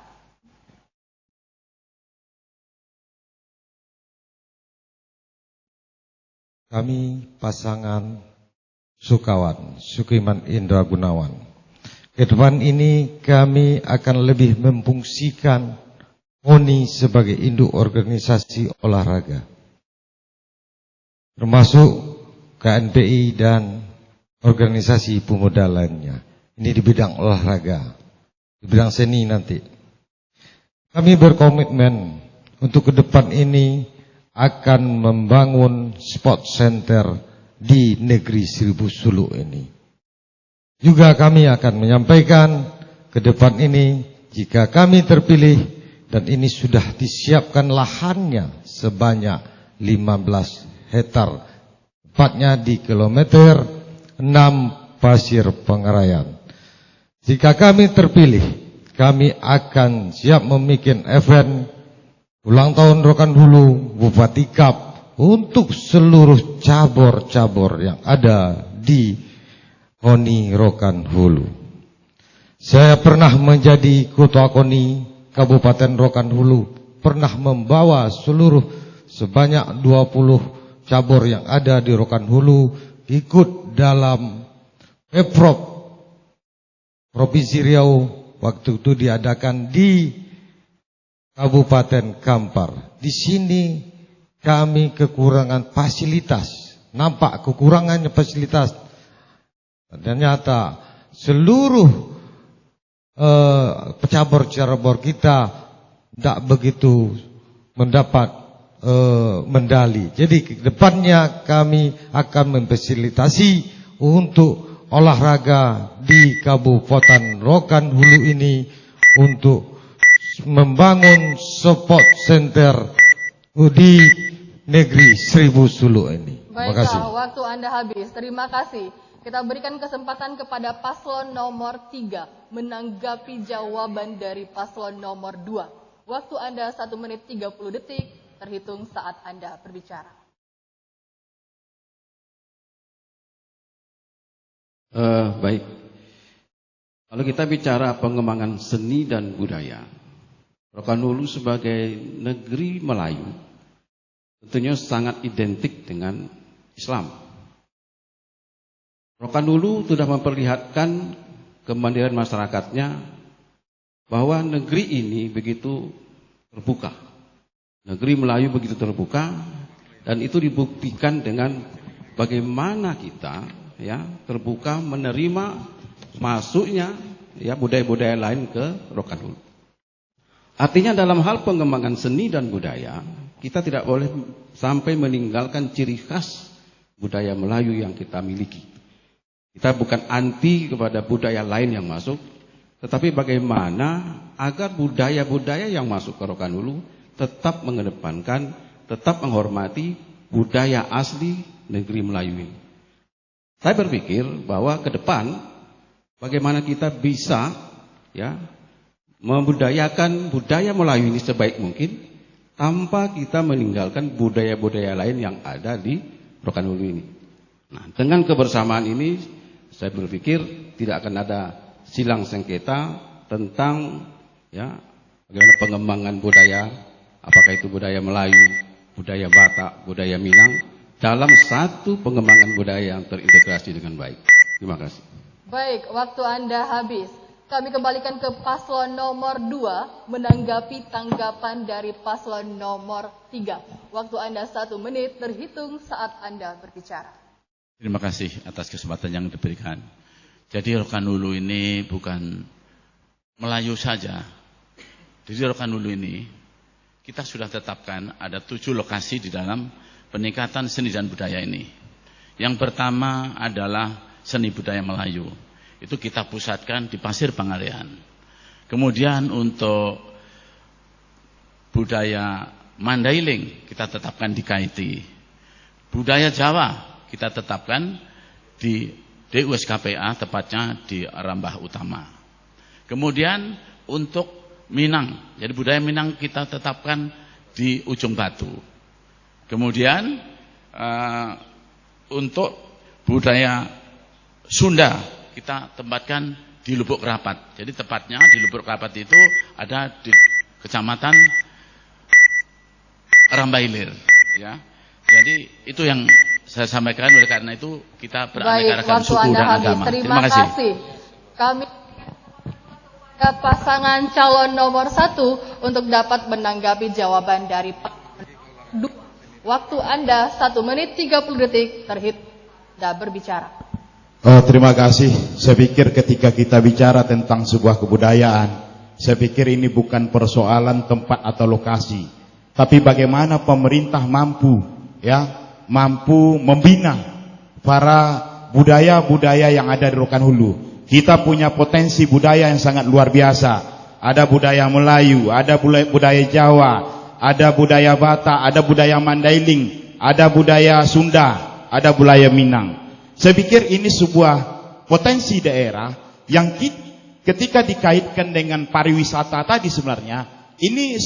Kami pasangan Sukawan, Sukiman Indra Gunawan. Ke depan ini kami akan lebih memfungsikan ONI sebagai induk organisasi olahraga. Termasuk KNPI dan organisasi pemuda lainnya. Ini di bidang olahraga, di bidang seni nanti. Kami berkomitmen untuk ke depan ini akan membangun sport center di negeri 1000 suluk ini. Juga kami akan menyampaikan ke depan ini jika kami terpilih dan ini sudah disiapkan lahannya sebanyak 15 hektar, tepatnya di kilometer 6 Pasir Pengarayan. Jika kami terpilih, kami akan siap membuat event ulang tahun Rokan Hulu Bupati Cup untuk seluruh cabur-cabur yang ada di KONI Rokan Hulu. Saya pernah menjadi ketua KONI Kabupaten Rokan Hulu, pernah membawa sebanyak 20 cabur yang ada di Rokan Hulu ikut dalam Pemprov Provinsi Riau. Waktu itu diadakan di Kabupaten Kampar. Di sini kami kekurangan fasilitas, nampak kekurangannya fasilitas. Ternyata seluruh cabur-cabur kita tidak begitu mendapat medali. Jadi ke depannya kami akan memfasilitasi untuk olahraga di Kabupaten Rokan Hulu ini untuk membangun sport center di negeri Seribu Suluk ini. Terima kasih. Baiklah, waktu Anda habis. Terima kasih. Kita berikan kesempatan kepada paslon nomor 3 menanggapi jawaban dari paslon nomor 2. Waktu Anda 1 menit 30 detik terhitung saat Anda berbicara. Baik. Kalau kita bicara pengembangan seni dan budaya, Rokan Hulu sebagai negeri Melayu tentunya sangat identik dengan Islam. Rokan Hulu sudah memperlihatkan kemandirian masyarakatnya bahwa negeri ini begitu terbuka. Negeri Melayu begitu terbuka, dan itu dibuktikan dengan bagaimana kita terbuka menerima masuknya budaya-budaya lain ke Rokan Hulu. Artinya dalam hal pengembangan seni dan budaya, kita tidak boleh sampai meninggalkan ciri khas budaya Melayu yang kita miliki. Kita bukan anti kepada budaya lain yang masuk, tetapi bagaimana agar budaya-budaya yang masuk ke Rokan Hulu tetap mengedepankan, tetap menghormati budaya asli negeri Melayu ini. Saya berpikir bahwa ke depan bagaimana kita bisa membudayakan budaya Melayu ini sebaik mungkin tanpa kita meninggalkan budaya-budaya lain yang ada di Rokan Hulu ini. Nah, dengan kebersamaan ini saya berpikir tidak akan ada silang sengketa tentang bagaimana pengembangan budaya, apakah itu budaya Melayu, budaya Batak, budaya Minang, dalam satu pengembangan budaya yang terintegrasi dengan baik. Terima kasih. Baik, waktu Anda habis. Kami kembalikan ke paslon nomor 2 menanggapi tanggapan dari paslon nomor 3. Waktu Anda 1 menit terhitung saat Anda berbicara. Terima kasih atas kesempatan yang diberikan. Jadi Rokan Hulu ini bukan Melayu saja. Di Rokan Hulu ini kita sudah tetapkan ada 7 lokasi di dalam peningkatan seni dan budaya ini. Yang pertama adalah seni budaya Melayu. Itu kita pusatkan di Pasir Pengarayan. Kemudian untuk budaya Mandailing kita tetapkan di Kaiti. Budaya Jawa kita tetapkan di DUSKPA, tepatnya di Rambah Utama. Kemudian untuk Minang, jadi budaya Minang kita tetapkan di Ujung Batu. Kemudian untuk budaya Sunda kita tempatkan di Lubuk Rapat. Jadi tepatnya di Lubuk Rapat itu ada di Kecamatan Rambailir. Jadi itu yang saya sampaikan, oleh karena itu kita beraneka-ragam suku dan agama. Terima kasih. Kami ke pasangan calon nomor 1 untuk dapat menanggapi jawaban dari waktu Anda 1 menit 30 detik terhitung Anda berbicara. Terima kasih. Saya pikir ketika kita bicara tentang sebuah kebudayaan, saya pikir ini bukan persoalan tempat atau lokasi, tapi bagaimana pemerintah mampu membina para budaya-budaya yang ada di Rokan Hulu. Kita punya potensi budaya yang sangat luar biasa. ada budaya Melayu, ada budaya Jawa, ada budaya Batak, ada budaya Mandailing, ada budaya Sunda, ada budaya Minang. Saya pikir ini sebuah potensi daerah yang ketika dikaitkan dengan pariwisata tadi sebenarnya ini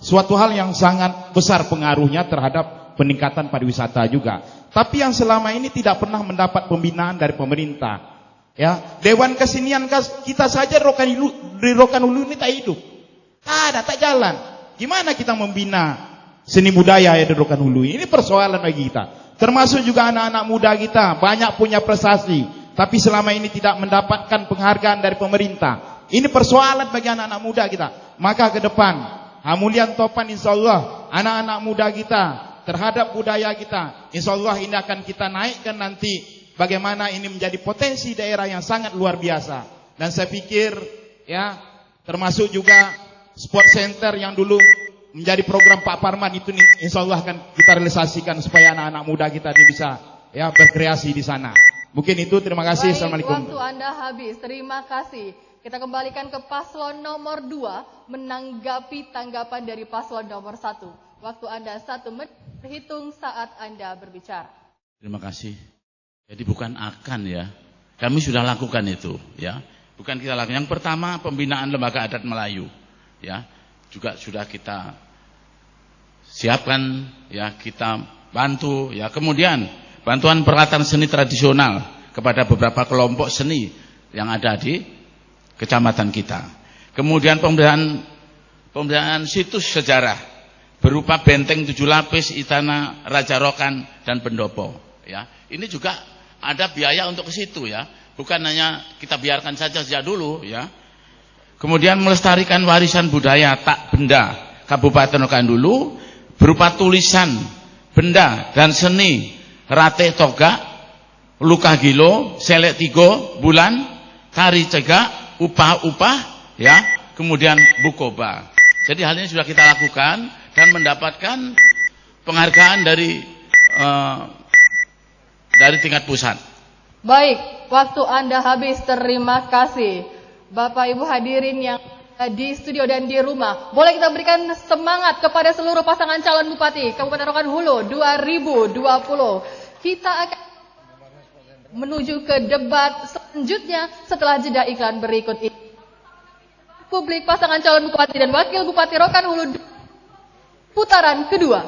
suatu hal yang sangat besar pengaruhnya terhadap peningkatan pariwisata juga. Tapi yang selama ini tidak pernah mendapat pembinaan dari pemerintah. Ya, Dewan Kesenian kita saja di Rokan Hulu ini tak hidup. Tak jalan. Gimana kita membina seni budaya ya di Rokan Hulu? Ini persoalan bagi kita. Termasuk juga anak-anak muda kita, banyak punya prestasi, tapi selama ini tidak mendapatkan penghargaan dari pemerintah. Ini persoalan bagi anak-anak muda kita. Maka ke depan, Hamulian Topan insyaallah anak-anak muda kita terhadap budaya kita, insyaallah ini akan kita naikkan nanti. Bagaimana ini menjadi potensi daerah yang sangat luar biasa. Dan saya pikir ya, termasuk juga sport center yang dulu menjadi program Pak Parman itu insyaallah akan kita realisasikan supaya anak-anak muda kita ini bisa ya berkreasi di sana. Mungkin itu, terima kasih. Assalamualaikum. Waktu Anda habis. Terima kasih. Kita kembalikan ke paslon nomor 2 menanggapi tanggapan dari paslon nomor 1. Waktu Anda 1 menit terhitung saat Anda berbicara. Terima kasih. Jadi bukan akan ya. Kami sudah lakukan itu ya. Bukan kita lakukan. Yang pertama pembinaan lembaga adat Melayu ya. Juga sudah kita siapkan ya, kita bantu ya. Kemudian bantuan peralatan seni tradisional kepada beberapa kelompok seni yang ada di kecamatan kita. Kemudian pembinaan situs sejarah berupa benteng 7 lapis, istana Raja Rokan dan pendopo ya. Ini juga ada biaya untuk ke situ ya. Bukan hanya kita biarkan saja sejak dulu ya. Kemudian melestarikan warisan budaya tak benda Kabupaten Rokan Hulu berupa tulisan, benda dan seni rate toga, luka gilo, selek tigo, bulan, tari cegak, upah-upah ya, kemudian bukoba. Jadi hal ini sudah kita lakukan dan mendapatkan penghargaan dari tingkat pusat. Baik, waktu Anda habis. Terima kasih. Bapak Ibu hadirin yang di studio dan di rumah, boleh kita berikan semangat kepada seluruh pasangan calon bupati Kabupaten Rokan Hulu 2020. Kita akan menuju ke debat selanjutnya setelah jeda iklan berikut ini. Publik pasangan calon bupati dan wakil bupati Rokan Hulu putaran kedua.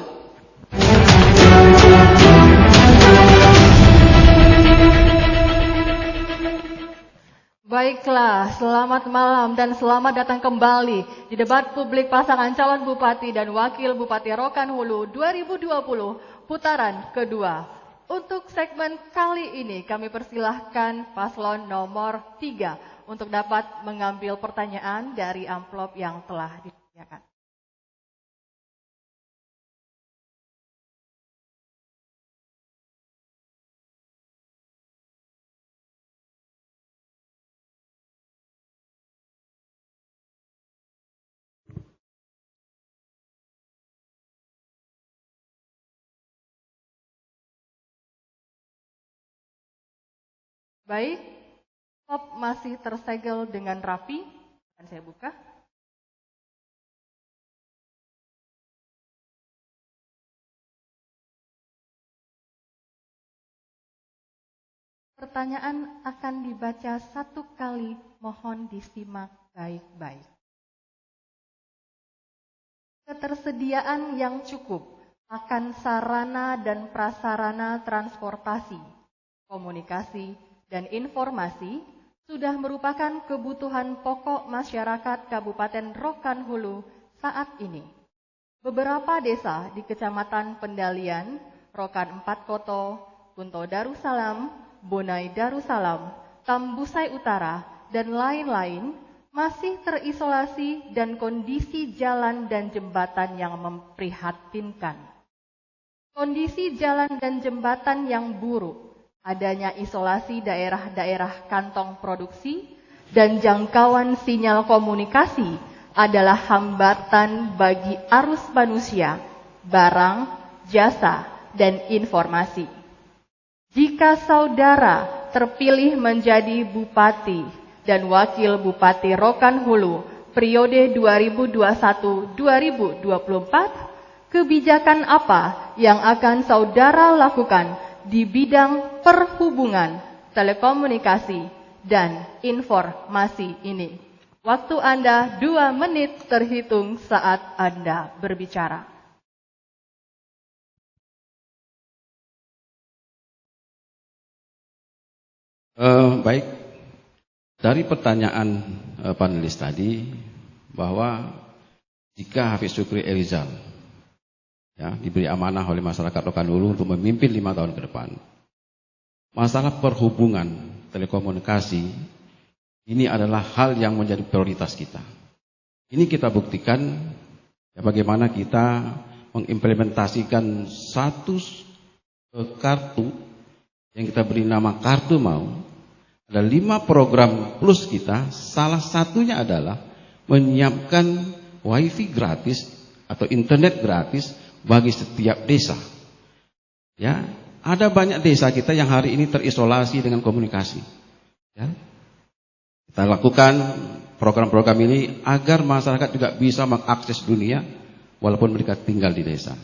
Baiklah, selamat malam dan selamat datang kembali di debat publik pasangan calon bupati dan wakil bupati Rokan Hulu 2020 putaran kedua. Untuk segmen kali ini kami persilahkan paslon nomor 3 untuk dapat mengambil pertanyaan dari amplop yang telah disediakan. Baik, amplop masih tersegel dengan rapi. Akan saya buka. Pertanyaan akan dibaca 1 kali, mohon disimak baik-baik. Ketersediaan yang cukup akan sarana dan prasarana transportasi, komunikasi, dan informasi sudah merupakan kebutuhan pokok masyarakat Kabupaten Rokan Hulu saat ini. Beberapa desa di Kecamatan Pendalian, Rokan 4 Koto, Kunto Darussalam, Bonai Darussalam, Tambusai Utara, dan lain-lain masih terisolasi dan kondisi jalan dan jembatan yang memprihatinkan. Kondisi jalan dan jembatan yang buruk, adanya isolasi daerah-daerah kantong produksi, dan jangkauan sinyal komunikasi adalah hambatan bagi arus manusia, barang, jasa, dan informasi. Jika saudara terpilih menjadi bupati dan wakil bupati Rokan Hulu periode 2021-2024, kebijakan apa yang akan saudara lakukan di bidang perhubungan, telekomunikasi, dan informasi ini? Waktu Anda 2 menit terhitung saat Anda berbicara. Baik, dari pertanyaan panelis tadi bahwa jika Hafiz Syukri Erizal ya, diberi amanah oleh masyarakat Rokan Hulu untuk memimpin 5 tahun ke depan, masalah perhubungan, telekomunikasi ini adalah hal yang menjadi prioritas kita. Ini kita buktikan ya, bagaimana kita mengimplementasikan satu kartu yang kita beri nama Kartu Mau. Ada 5 program plus kita, salah satunya adalah menyiapkan wifi gratis atau internet gratis bagi setiap desa. Ya, ada banyak desa kita yang hari ini terisolasi dengan komunikasi. Ya. Kita lakukan program-program ini agar masyarakat juga bisa mengakses dunia walaupun mereka tinggal di desa.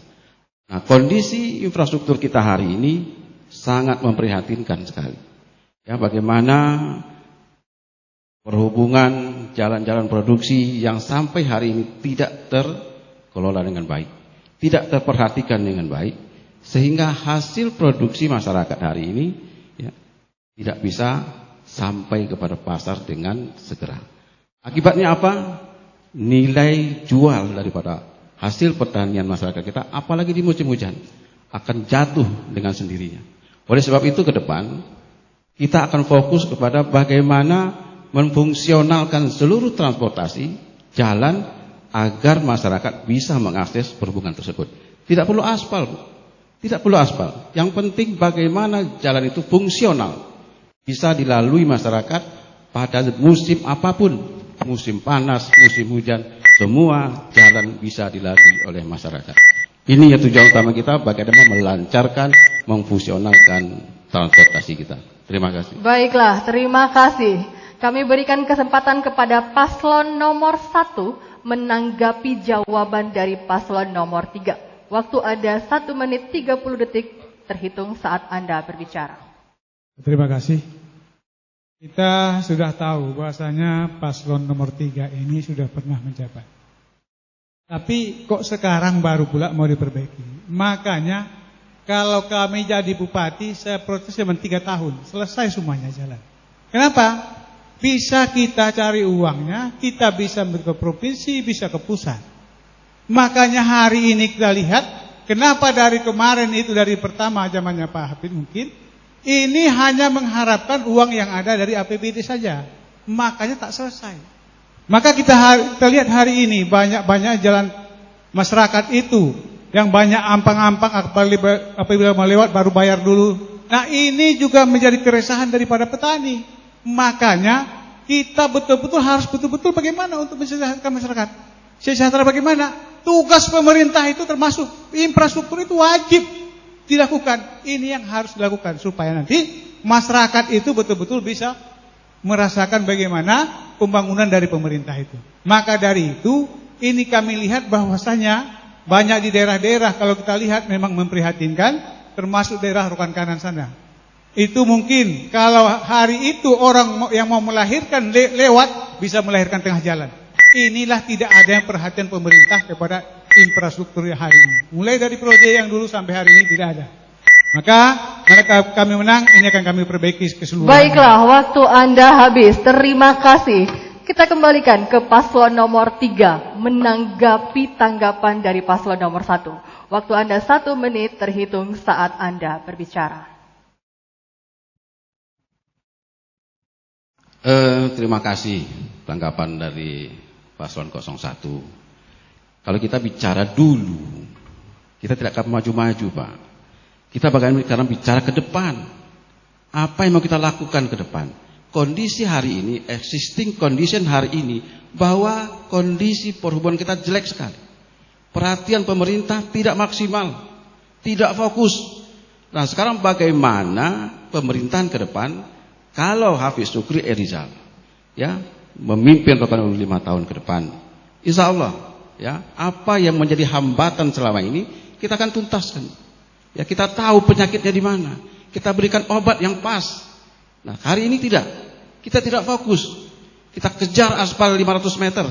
Nah, kondisi infrastruktur kita hari ini sangat memprihatinkan sekali. Ya, bagaimana perhubungan jalan-jalan produksi yang sampai hari ini tidak terkelola dengan baik, tidak terperhatikan dengan baik, sehingga hasil produksi masyarakat hari ini ya, tidak bisa sampai kepada pasar dengan segera. Akibatnya apa? Nilai jual daripada hasil pertanian masyarakat kita, apalagi di musim hujan, akan jatuh dengan sendirinya. Oleh sebab itu ke depan kita akan fokus kepada bagaimana memfungsionalkan seluruh transportasi jalan agar masyarakat bisa mengakses perhubungan tersebut. Tidak perlu aspal, Bu. Tidak perlu aspal. Yang penting bagaimana jalan itu fungsional, bisa dilalui masyarakat pada musim apapun, musim panas, musim hujan, semua jalan bisa dilalui oleh masyarakat. Ini ya tujuan utama kita, bagaimana melancarkan, memfungsionalkan transportasi kita. Terima kasih. Baiklah, terima kasih. Kami berikan kesempatan kepada paslon nomor 1 menanggapi jawaban dari paslon nomor 3. Waktu ada 1 menit 30 detik terhitung saat Anda berbicara. Terima kasih. Kita sudah tahu bahwasanya paslon nomor 3 ini sudah pernah menjabat. Tapi kok sekarang baru pula mau diperbaiki. Makanya kalau kami jadi bupati, saya protes cuma 3 tahun, selesai semuanya jalan. Kenapa? Bisa kita cari uangnya, kita bisa ke provinsi, bisa ke pusat. Makanya hari ini kita lihat, kenapa dari kemarin itu, dari pertama zamannya Pak Hafid mungkin, ini hanya mengharapkan uang yang ada dari APBD saja. Makanya tak selesai. Maka kita lihat hari ini, banyak-banyak jalan masyarakat itu, yang banyak ampang-ampang apabila melewat baru bayar dulu. Nah, ini juga menjadi keresahan daripada petani. Makanya kita betul-betul harus betul-betul bagaimana untuk mensejahterakan masyarakat. Sejahtera bagaimana? Tugas pemerintah itu termasuk infrastruktur itu wajib dilakukan. Ini yang harus dilakukan supaya nanti masyarakat itu betul-betul bisa merasakan bagaimana pembangunan dari pemerintah itu. Maka dari itu, ini kami lihat bahwasanya banyak di daerah-daerah kalau kita lihat memang memprihatinkan, termasuk daerah Rokan Kanan sana. Itu mungkin kalau hari itu orang yang mau melahirkan lewat bisa melahirkan tengah jalan. Inilah tidak ada yang perhatian pemerintah kepada infrastruktur hari ini. Mulai dari proyek yang dulu sampai hari ini tidak ada. Maka kami menang, ini akan kami perbaiki keseluruhan. Baiklah, waktu Anda habis. Terima kasih. Kita kembalikan ke paslon nomor 3 menanggapi tanggapan dari paslon nomor 1. Waktu Anda 1 menit terhitung saat Anda berbicara. Terima kasih tanggapan dari paslon 01. Kalau kita bicara dulu, kita tidak akan maju-maju, Pak. Kita bagaimana bicara ke depan. Apa yang mau kita lakukan ke depan? Kondisi hari ini, existing condition hari ini, bahwa kondisi perhubungan kita jelek sekali. Perhatian pemerintah tidak maksimal, tidak fokus. Nah, sekarang bagaimana pemerintahan ke depan, kalau Hafiz Syukri Erizal ya memimpin Rokan Hulu 5 tahun ke depan. Insya Allah, ya, apa yang menjadi hambatan selama ini kita akan tuntaskan. Ya, kita tahu penyakitnya di mana. Kita berikan obat yang pas. Nah, hari ini tidak. Kita tidak fokus. Kita kejar aspal 500 meter.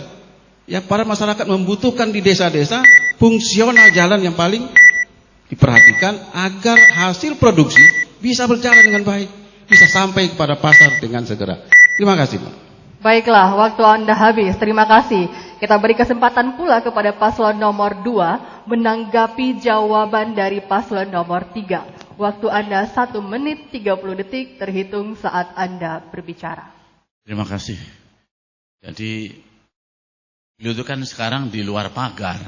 Ya, para masyarakat membutuhkan di desa-desa fungsional jalan yang paling diperhatikan agar hasil produksi bisa berjalan dengan baik, bisa sampai kepada pasar dengan segera. Terima kasih, Pak. Baiklah, waktu Anda habis. Terima kasih. Kita beri kesempatan pula kepada paslon nomor 2 menanggapi jawaban dari paslon nomor 3. Waktu Anda 1 menit 30 detik terhitung saat Anda berbicara. Terima kasih. Jadi, beliau itu kan sekarang di luar pagar.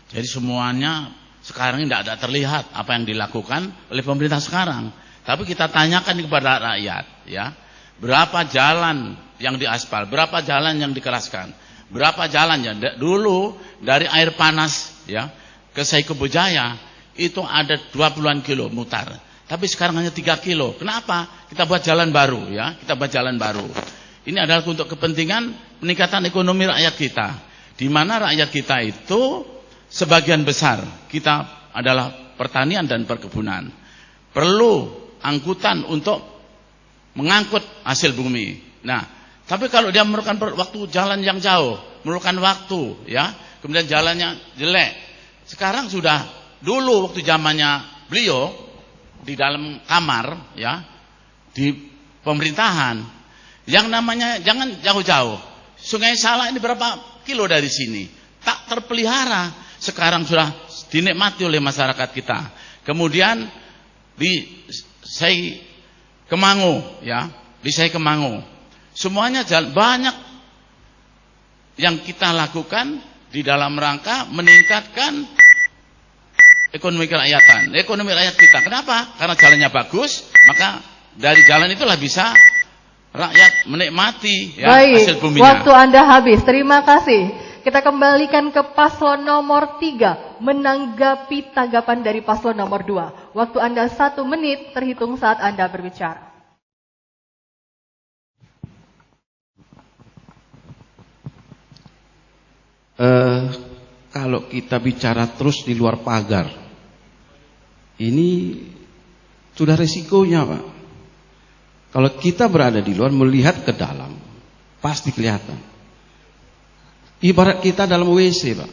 Jadi semuanya sekarang ini tidak terlihat apa yang dilakukan oleh pemerintah sekarang. Tapi kita tanyakan kepada rakyat, ya, berapa jalan yang diaspal, berapa jalan yang dikeraskan, berapa jalan ya. Dulu dari air panas, ya, ke Saikubujaya itu ada 20-an kilo mutar. Tapi sekarang hanya 3 kilo. Kenapa? Kita buat jalan baru, ya, kita buat jalan baru. Ini adalah untuk kepentingan peningkatan ekonomi rakyat kita, di mana rakyat kita itu sebagian besar kita adalah pertanian dan perkebunan. Perlu angkutan untuk mengangkut hasil bumi. Nah, tapi kalau dia memerlukan waktu jalan yang jauh, memerlukan waktu, ya, kemudian jalannya jelek. Sekarang sudah, dulu waktu zamannya beliau di dalam kamar, ya, di pemerintahan, yang namanya jangan jauh-jauh. Sungai Salak ini berapa kilo dari sini? Tak terpelihara. Sekarang sudah dinikmati oleh masyarakat kita. Kemudian di Kemangu, ya, di Kemangu, semuanya jalan, banyak yang kita lakukan di dalam rangka meningkatkan ekonomi kerakyatan, ekonomi rakyat kita. Kenapa? Karena jalannya bagus, maka dari jalan itulah bisa rakyat menikmati, ya, hasil buminya. Waktu Anda habis. Terima kasih. Kita kembalikan ke paslon nomor 3 menanggapi tanggapan dari paslon nomor 2. Waktu Anda 1 menit terhitung saat Anda berbicara. Kalau kita bicara terus di luar pagar, ini sudah resikonya, Pak. Kalau kita berada di luar melihat ke dalam, pasti kelihatan. Ibarat kita dalam WC, Pak.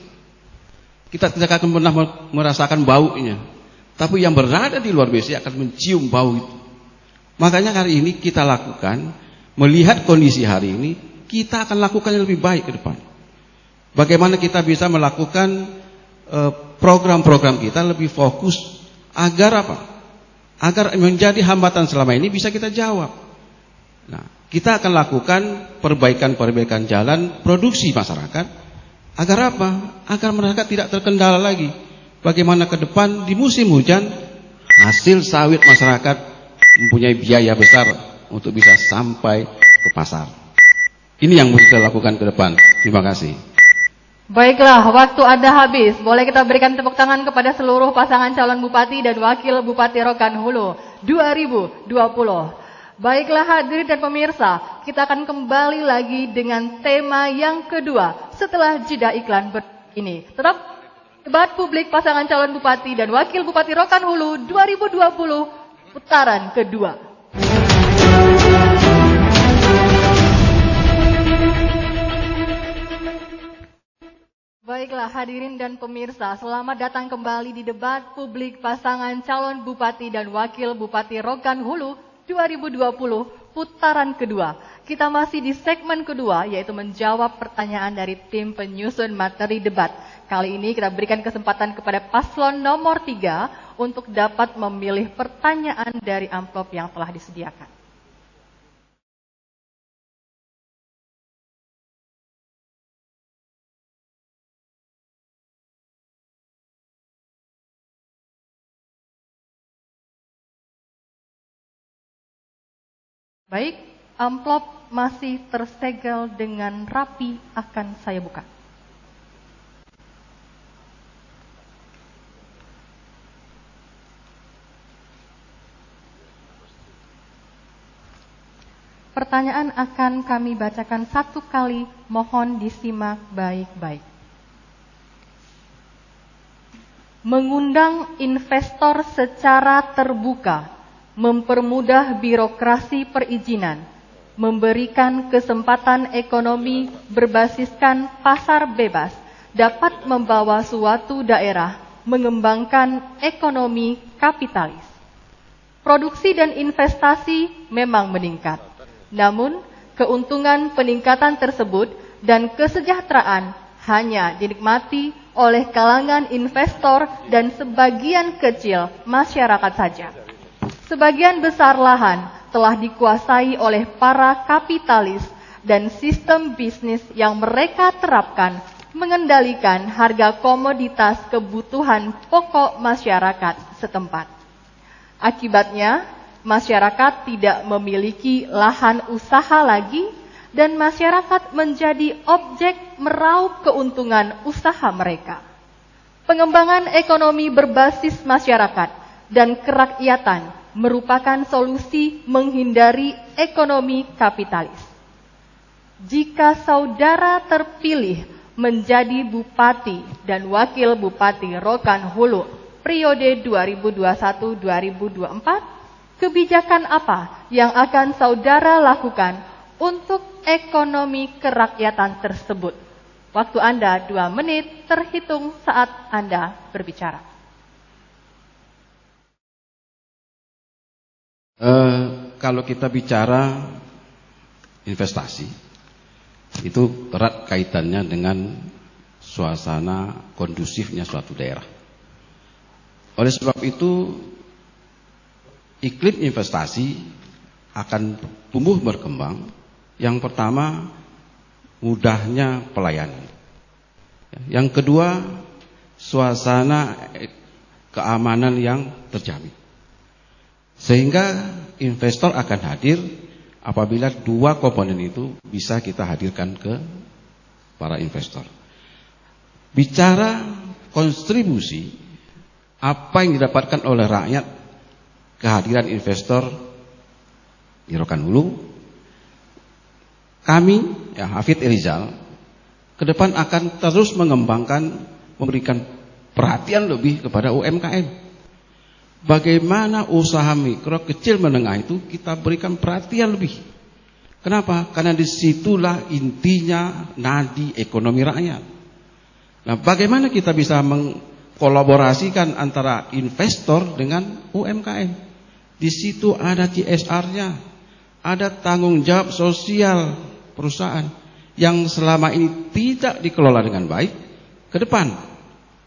Kita tidak akan pernah merasakan baunya, tapi yang berada di luar WC akan mencium bau itu. Makanya hari ini kita lakukan, melihat kondisi hari ini, kita akan lakukan yang lebih baik ke depan. Bagaimana kita bisa melakukan program-program kita lebih fokus agar apa? Agar menjadi hambatan selama ini bisa kita jawab. Nah, kita akan lakukan perbaikan-perbaikan jalan produksi masyarakat agar apa? Agar masyarakat tidak terkendala lagi. Bagaimana ke depan di musim hujan hasil sawit masyarakat mempunyai biaya besar untuk bisa sampai ke pasar. Ini yang mesti kita lakukan ke depan. Terima kasih. Baiklah, waktu Anda habis. Boleh kita berikan tepuk tangan kepada seluruh pasangan calon bupati dan wakil Bupati Rokan Hulu 2020. Baiklah hadirin dan pemirsa, kita akan kembali lagi dengan tema yang kedua setelah jeda iklan ini. Tetap debat publik pasangan calon bupati dan wakil Bupati Rokan Hulu 2020 putaran kedua. Baiklah hadirin dan pemirsa, selamat datang kembali di debat publik pasangan calon bupati dan wakil Bupati Rokan Hulu 2020 putaran kedua. Kita masih di segmen kedua, yaitu menjawab pertanyaan dari tim penyusun materi debat. Kali ini kita berikan kesempatan kepada paslon nomor 3 untuk dapat memilih pertanyaan dari amplop yang telah disediakan. Baik, amplop masih tersegel dengan rapi, akan saya buka. Pertanyaan akan kami bacakan satu kali, mohon disimak baik-baik. Mengundang investor secara terbuka, mempermudah birokrasi perizinan, memberikan kesempatan ekonomi berbasiskan pasar bebas, dapat membawa suatu daerah mengembangkan ekonomi kapitalis. Produksi dan investasi memang meningkat, namun keuntungan peningkatan tersebut dan kesejahteraan hanya dinikmati oleh kalangan investor dan sebagian kecil masyarakat saja. Sebagian besar lahan telah dikuasai oleh para kapitalis dan sistem bisnis yang mereka terapkan mengendalikan harga komoditas kebutuhan pokok masyarakat setempat. Akibatnya, masyarakat tidak memiliki lahan usaha lagi dan masyarakat menjadi objek meraup keuntungan usaha mereka. Pengembangan ekonomi berbasis masyarakat dan kerakyatan merupakan solusi menghindari ekonomi kapitalis. Jika saudara terpilih menjadi Bupati dan Wakil Bupati Rokan Hulu periode 2021-2024, kebijakan apa yang akan saudara lakukan untuk ekonomi kerakyatan tersebut? Waktu Anda 2 menit terhitung saat Anda berbicara. Kalau kita bicara investasi, itu erat kaitannya dengan suasana kondusifnya suatu daerah. Oleh sebab itu, iklim investasi akan tumbuh berkembang. Yang pertama, mudahnya pelayanan. Yang kedua, suasana keamanan yang terjamin. Sehingga investor akan hadir apabila dua komponen itu bisa kita hadirkan ke para investor. Bicara kontribusi, apa yang didapatkan oleh rakyat kehadiran investor di Rokan Hulu, kami, Hafidz Irizal, ke depan akan terus mengembangkan, memberikan perhatian lebih kepada UMKM. Bagaimana usaha mikro, kecil, menengah itu kita berikan perhatian lebih. Kenapa? Karena disitulah intinya nadi ekonomi rakyat. Nah, bagaimana kita bisa mengkolaborasikan antara investor dengan UMKM? Di situ ada CSR-nya, ada tanggung jawab sosial perusahaan yang selama ini tidak dikelola dengan baik. Ke depan,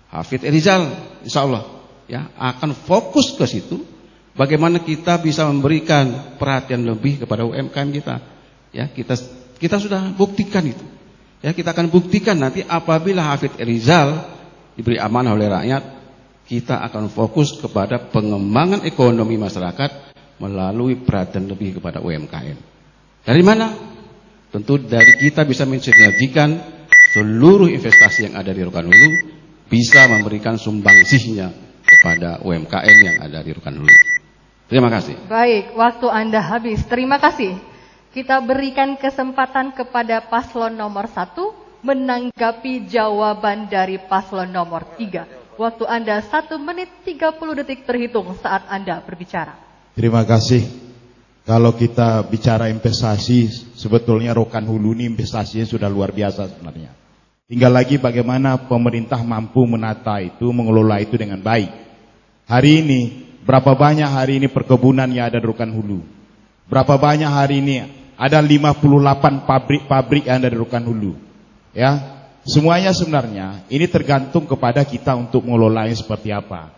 Hafidz Irizal, insya Allah, akan fokus ke situ. Bagaimana kita bisa memberikan perhatian lebih kepada UMKM kita. Kita sudah buktikan itu. Kita akan buktikan nanti apabila Hafidz Irizal diberi amanah oleh rakyat, kita akan fokus kepada pengembangan ekonomi masyarakat melalui perhatian lebih kepada UMKM. Dari mana? Tentu dari kita bisa mensinergikan seluruh investasi yang ada di Rokan Hulu bisa memberikan sumbangsihnya kepada UMKM yang ada di Rokan Hulu. Terima kasih. Baik, waktu Anda habis. Terima kasih. Kita berikan kesempatan kepada paslon nomor 1 menanggapi jawaban dari paslon nomor 3. Waktu Anda 1 menit 30 detik terhitung saat Anda berbicara. Terima kasih. Kalau kita bicara investasi, sebetulnya Rokan Hulu ini investasinya sudah luar biasa sebenarnya. Tinggal lagi bagaimana pemerintah mampu menata itu, mengelola itu dengan baik. Hari ini, berapa banyak hari ini perkebunan yang ada di Rokan Hulu? Berapa banyak hari ini ada 58 pabrik-pabrik yang ada di Rokan Hulu? Semuanya sebenarnya ini tergantung kepada kita untuk mengelolanya seperti apa.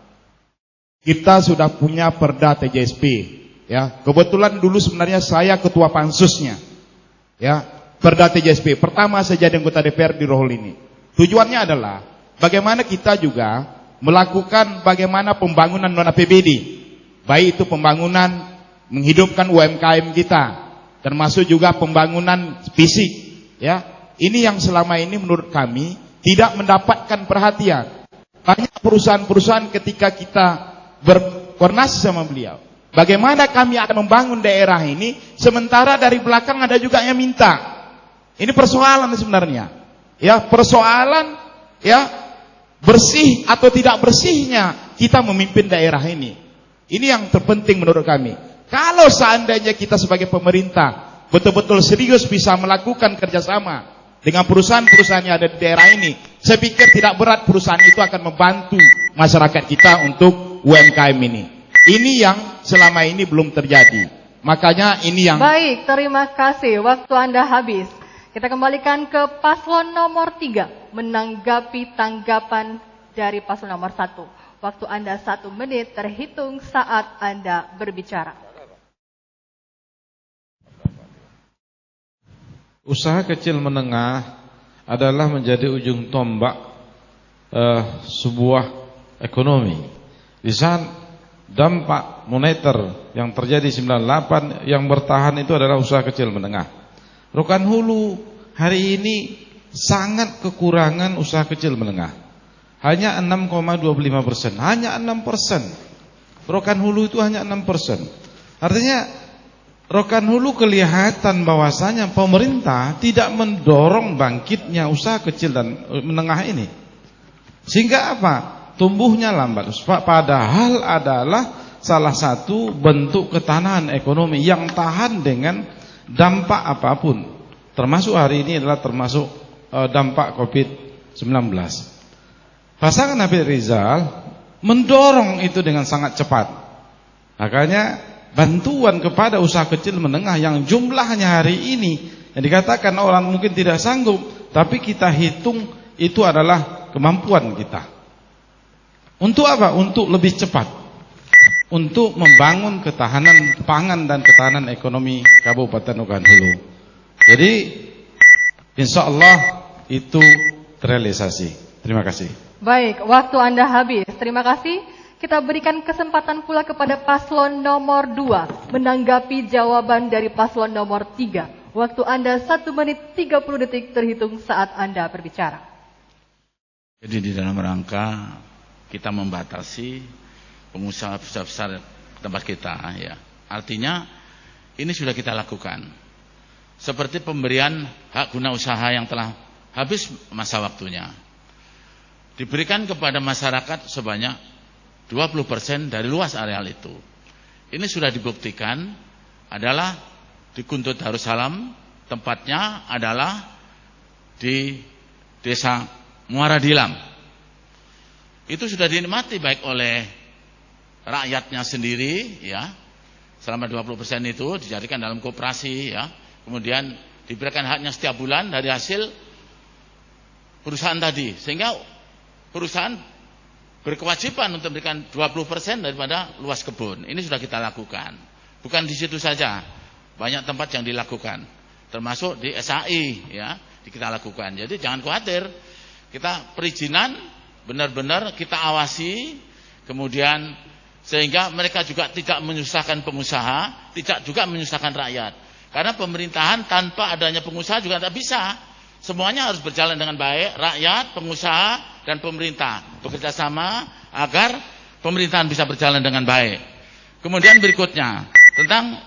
Kita sudah punya Perda TJSP. Kebetulan dulu sebenarnya saya ketua pansusnya. Perda TJSP. Pertama saya jadi anggota DPR di Rohol ini. Tujuannya adalah bagaimana kita juga melakukan bagaimana pembangunan non APBD. Baik itu pembangunan menghidupkan UMKM kita, termasuk juga pembangunan fisik. Ini yang selama ini menurut kami tidak mendapatkan perhatian. Banyak perusahaan-perusahaan ketika kita berkoordinasi sama beliau, Bagaimana kami akan membangun daerah ini sementara dari belakang ada juga yang minta. Ini persoalan sebenarnya. Ya, persoalan ya bersih atau tidak bersihnya kita memimpin daerah ini. Ini yang terpenting menurut kami. Kalau seandainya kita sebagai pemerintah betul-betul serius bisa melakukan kerjasama dengan perusahaan-perusahaan yang ada di daerah ini, saya pikir tidak berat perusahaan itu akan membantu masyarakat kita untuk UMKM ini. Ini yang selama ini belum terjadi. Makanya ini yang... Baik, terima kasih. Waktu Anda habis. Kita kembalikan ke paslon nomor 3. Menanggapi tanggapan dari paslon nomor 1. Waktu Anda 1 menit terhitung saat Anda berbicara. Usaha kecil menengah adalah menjadi ujung tombak sebuah ekonomi. Di saat dampak moneter yang terjadi 98 yang bertahan itu adalah usaha kecil menengah. Rokan Hulu hari ini sangat kekurangan usaha kecil menengah. Hanya 6,25%, hanya 6%. Rokan Hulu itu hanya 6%. Artinya Rokan Hulu kelihatan bahwasanya pemerintah tidak mendorong bangkitnya usaha kecil dan menengah ini. Sehingga apa? Tumbuhnya lambat. Padahal adalah salah satu bentuk ketahanan ekonomi yang tahan dengan dampak apapun. Termasuk hari ini adalah termasuk dampak COVID-19. Pasangan Habib Rizal mendorong itu dengan sangat cepat. Makanya bantuan kepada usaha kecil menengah yang jumlahnya hari ini yang dikatakan orang mungkin tidak sanggup, tapi kita hitung itu adalah kemampuan kita. Untuk apa? Untuk lebih cepat. Untuk membangun ketahanan pangan dan ketahanan ekonomi Kabupaten Rokan Hulu. Jadi insya Allah itu terrealisasi. Terima kasih. Baik, waktu Anda habis. Terima kasih. Kita berikan kesempatan pula kepada paslon nomor 2 menanggapi jawaban dari paslon nomor 3. Waktu Anda 1 menit 30 detik terhitung saat Anda berbicara. Jadi di dalam rangka kita membatasi pengusaha besar-besar tempat kita, ya. Artinya ini sudah kita lakukan. Seperti pemberian hak guna usaha yang telah habis masa waktunya. Diberikan kepada masyarakat sebanyak 20% dari luas areal itu. Ini sudah dibuktikan adalah di Kuntut Darussalam, tempatnya adalah di Desa Muara Dilam. Itu sudah dinikmati baik oleh rakyatnya sendiri, ya. Selama 20% itu dijadikan dalam koperasi, ya. Kemudian diberikan haknya setiap bulan dari hasil perusahaan tadi, sehingga perusahaan berkewajiban untuk memberikan 20% daripada luas kebun. Ini sudah kita lakukan. Bukan di situ saja, banyak tempat yang dilakukan, termasuk di SAI, ya, kita lakukan. Jadi jangan khawatir, kita perizinan benar-benar kita awasi, kemudian sehingga mereka juga tidak menyusahkan pengusaha, tidak juga menyusahkan rakyat. Karena pemerintahan tanpa adanya pengusaha juga tidak bisa. Semuanya harus berjalan dengan baik, rakyat, pengusaha, dan pemerintah bekerja sama agar pemerintahan bisa berjalan dengan baik. Kemudian berikutnya tentang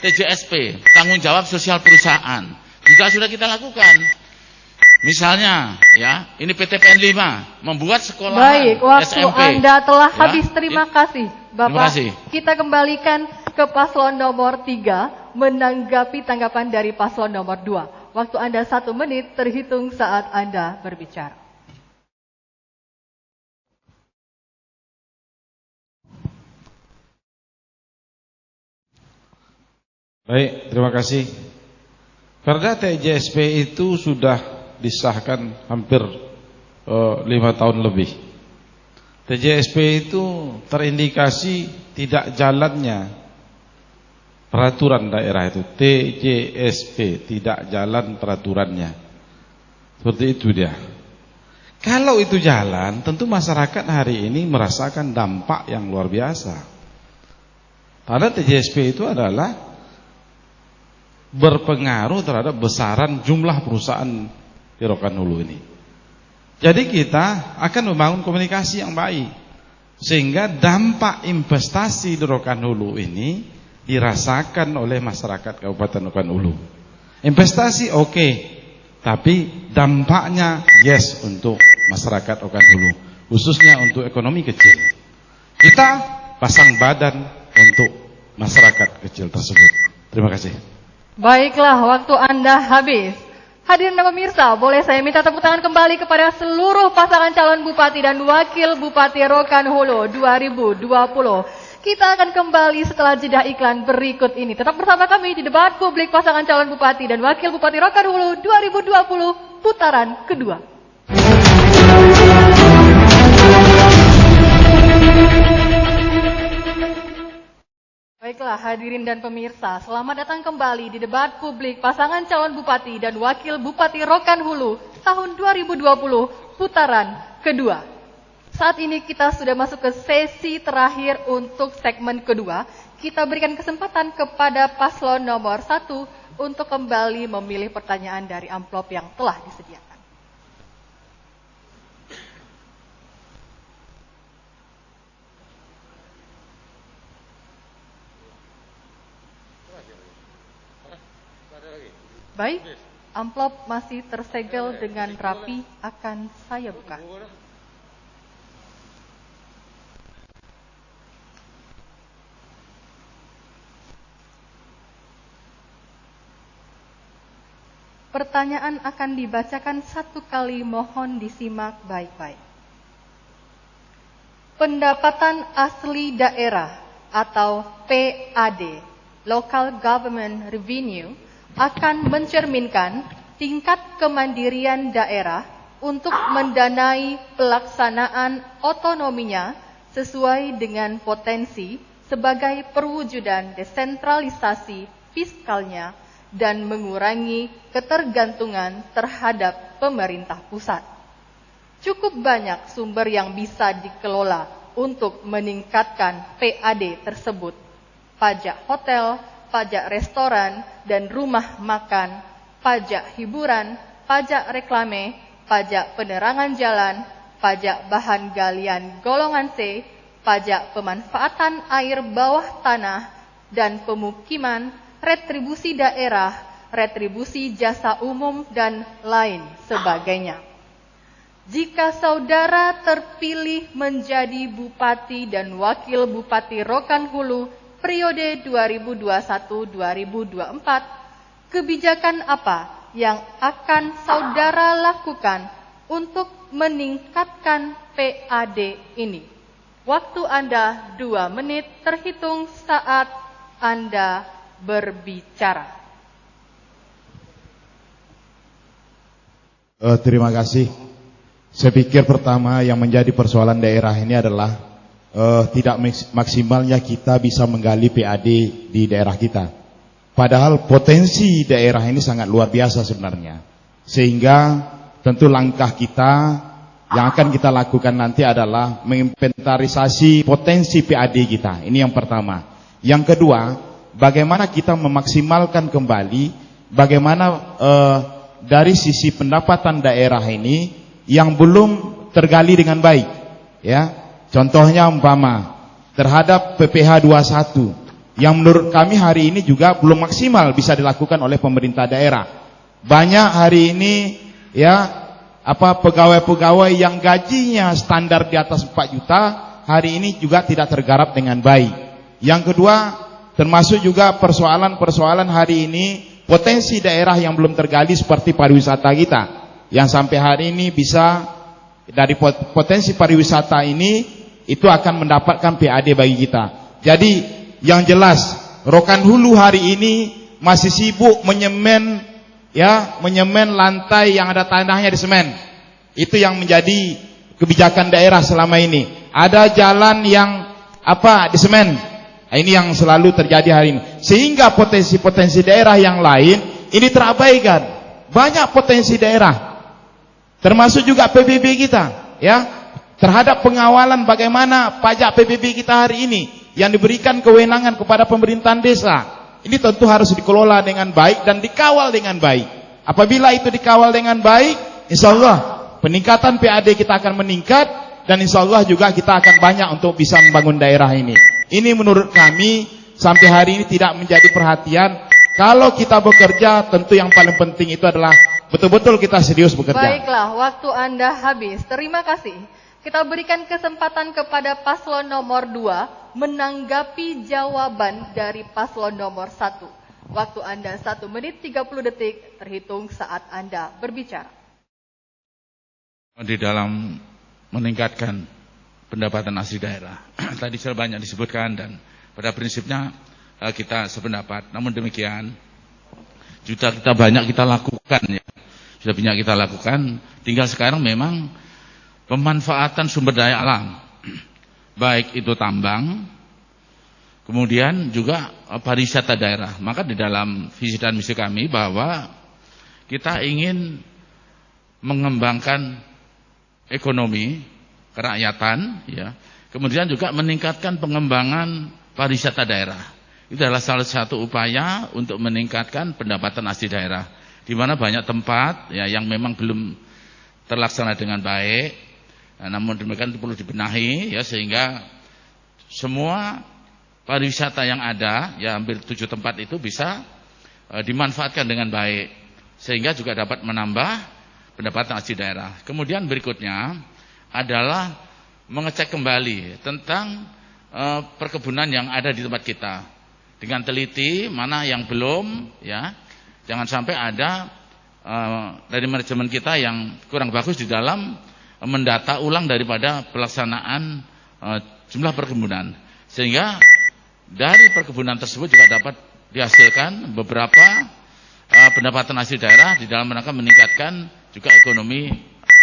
TJSP, tanggung jawab sosial perusahaan, juga sudah kita lakukan. Misalnya, ya, ini PTPN 5 membuat sekolah Baik, waktu SMP. Anda telah habis. Terima kasih, Bapak. Terima kasih. Kita kembalikan ke paslon nomor 3 menanggapi tanggapan dari paslon nomor 2. Waktu Anda 1 menit terhitung saat Anda berbicara. Baik, terima kasih. Perda TJSP itu sudah disahkan hampir 5 tahun lebih. TJSP itu terindikasi tidak jalannya peraturan daerah itu. TJSP tidak jalan peraturannya. Seperti itu dia. Kalau itu jalan, tentu masyarakat hari ini merasakan dampak yang luar biasa. Karena TJSP itu adalah berpengaruh terhadap besaran jumlah perusahaan di Rokan Hulu ini. Jadi kita akan membangun komunikasi yang baik. Sehingga dampak investasi di Rokan Hulu ini dirasakan oleh masyarakat Kabupaten Rokan Hulu. Investasi oke, tapi dampaknya yes untuk masyarakat Rokan Hulu, khususnya untuk ekonomi kecil. Kita pasang badan untuk masyarakat kecil tersebut. Terima kasih. Baiklah, waktu Anda habis. Hadirin dan pemirsa, boleh saya minta tepuk tangan kembali kepada seluruh pasangan calon bupati dan wakil bupati Rokan Hulu 2020. Kita akan kembali setelah jeda iklan berikut ini. Tetap bersama kami di debat publik pasangan calon bupati dan wakil bupati Rokan Hulu 2020 putaran kedua. Baiklah hadirin dan pemirsa, selamat datang kembali di debat publik pasangan calon bupati dan wakil bupati Rokan Hulu tahun 2020 putaran kedua. Saat ini kita sudah masuk ke sesi terakhir untuk segmen kedua. Kita berikan kesempatan kepada paslon nomor 1 untuk kembali memilih pertanyaan dari amplop yang telah disediakan. Baik, amplop masih tersegel dengan rapi, akan saya buka. Pertanyaan akan dibacakan satu kali, mohon disimak baik-baik. Pendapatan asli daerah atau PAD, Local Government Revenue, akan mencerminkan tingkat kemandirian daerah untuk mendanai pelaksanaan otonominya sesuai dengan potensi sebagai perwujudan desentralisasi fiskalnya dan mengurangi ketergantungan terhadap pemerintah pusat. Cukup banyak sumber yang bisa dikelola untuk meningkatkan PAD tersebut. Pajak hotel, pajak restoran dan rumah makan, pajak hiburan, pajak reklame, pajak penerangan jalan, pajak bahan galian golongan C, pajak pemanfaatan air bawah tanah dan pemukiman, retribusi daerah, retribusi jasa umum, dan lain sebagainya. Jika saudara terpilih menjadi bupati dan wakil bupati Rokan Hulu periode 2021-2024, kebijakan apa yang akan saudara lakukan untuk meningkatkan PAD ini? Waktu Anda 2 menit terhitung saat Anda berbicara. Terima kasih. Saya pikir pertama yang menjadi persoalan daerah ini adalah tidak maksimalnya kita bisa menggali PAD di daerah kita. Padahal potensi daerah ini sangat luar biasa sebenarnya. Sehingga tentu langkah kita yang akan kita lakukan nanti adalah menginventarisasi potensi PAD kita. Ini yang pertama. Yang kedua, bagaimana kita memaksimalkan kembali bagaimana dari sisi pendapatan daerah ini yang belum tergali dengan baik, ya. Contohnya umpama terhadap PPh 21 yang menurut kami hari ini juga belum maksimal bisa dilakukan oleh pemerintah daerah. Banyak hari ini ya pegawai-pegawai yang gajinya standar di atas 4 juta hari ini juga tidak tergarap dengan baik. Yang kedua, termasuk juga persoalan-persoalan hari ini potensi daerah yang belum tergali seperti pariwisata kita yang sampai hari ini bisa dari potensi pariwisata ini itu akan mendapatkan PAD bagi kita. Jadi yang jelas Rokan Hulu hari ini masih sibuk menyemen lantai yang ada tanahnya di semen. Itu yang menjadi kebijakan daerah selama ini. Ada jalan yang di semen. Ini yang selalu terjadi hari ini. Sehingga potensi-potensi daerah yang lain ini terabaikan. Banyak potensi daerah. Termasuk juga PBB kita, ya. Terhadap pengawalan bagaimana pajak PBB kita hari ini yang diberikan kewenangan kepada pemerintahan desa. Ini tentu harus dikelola dengan baik dan dikawal dengan baik. Apabila itu dikawal dengan baik, insya Allah peningkatan PAD kita akan meningkat dan insya Allah juga kita akan banyak untuk bisa membangun daerah ini. Ini menurut kami sampai hari ini tidak menjadi perhatian. Kalau kita bekerja, tentu yang paling penting itu adalah betul-betul kita serius bekerja. Baiklah, waktu Anda habis. Terima kasih. Kita berikan kesempatan kepada paslon nomor 2 menanggapi jawaban dari paslon nomor 1. Waktu Anda 1 menit 30 detik terhitung saat Anda berbicara. Di dalam meningkatkan pendapatan asli daerah, tadi sudah banyak disebutkan dan pada prinsipnya kita sependapat. Namun demikian, kita banyak kita lakukan ya. Sudah banyak kita lakukan, tinggal sekarang memang pemanfaatan sumber daya alam. Baik itu tambang, kemudian juga pariwisata daerah. Maka di dalam visi dan misi kami bahwa kita ingin mengembangkan ekonomi kerakyatan ya. Kemudian juga meningkatkan pengembangan pariwisata daerah. Itu adalah salah satu upaya untuk meningkatkan pendapatan asli daerah. Di mana banyak tempat ya yang memang belum terlaksana dengan baik. Nah, namun demikian itu perlu dibenahi ya sehingga semua pariwisata yang ada, ya hampir 7 tempat itu bisa dimanfaatkan dengan baik, sehingga juga dapat menambah pendapatan asli daerah. Kemudian berikutnya adalah mengecek kembali tentang perkebunan yang ada di tempat kita dengan teliti, mana yang belum, ya jangan sampai ada dari manajemen kita yang kurang bagus di dalam mendata ulang daripada pelaksanaan jumlah perkebunan, sehingga dari perkebunan tersebut juga dapat dihasilkan beberapa pendapatan asli daerah di dalam rangka meningkatkan juga ekonomi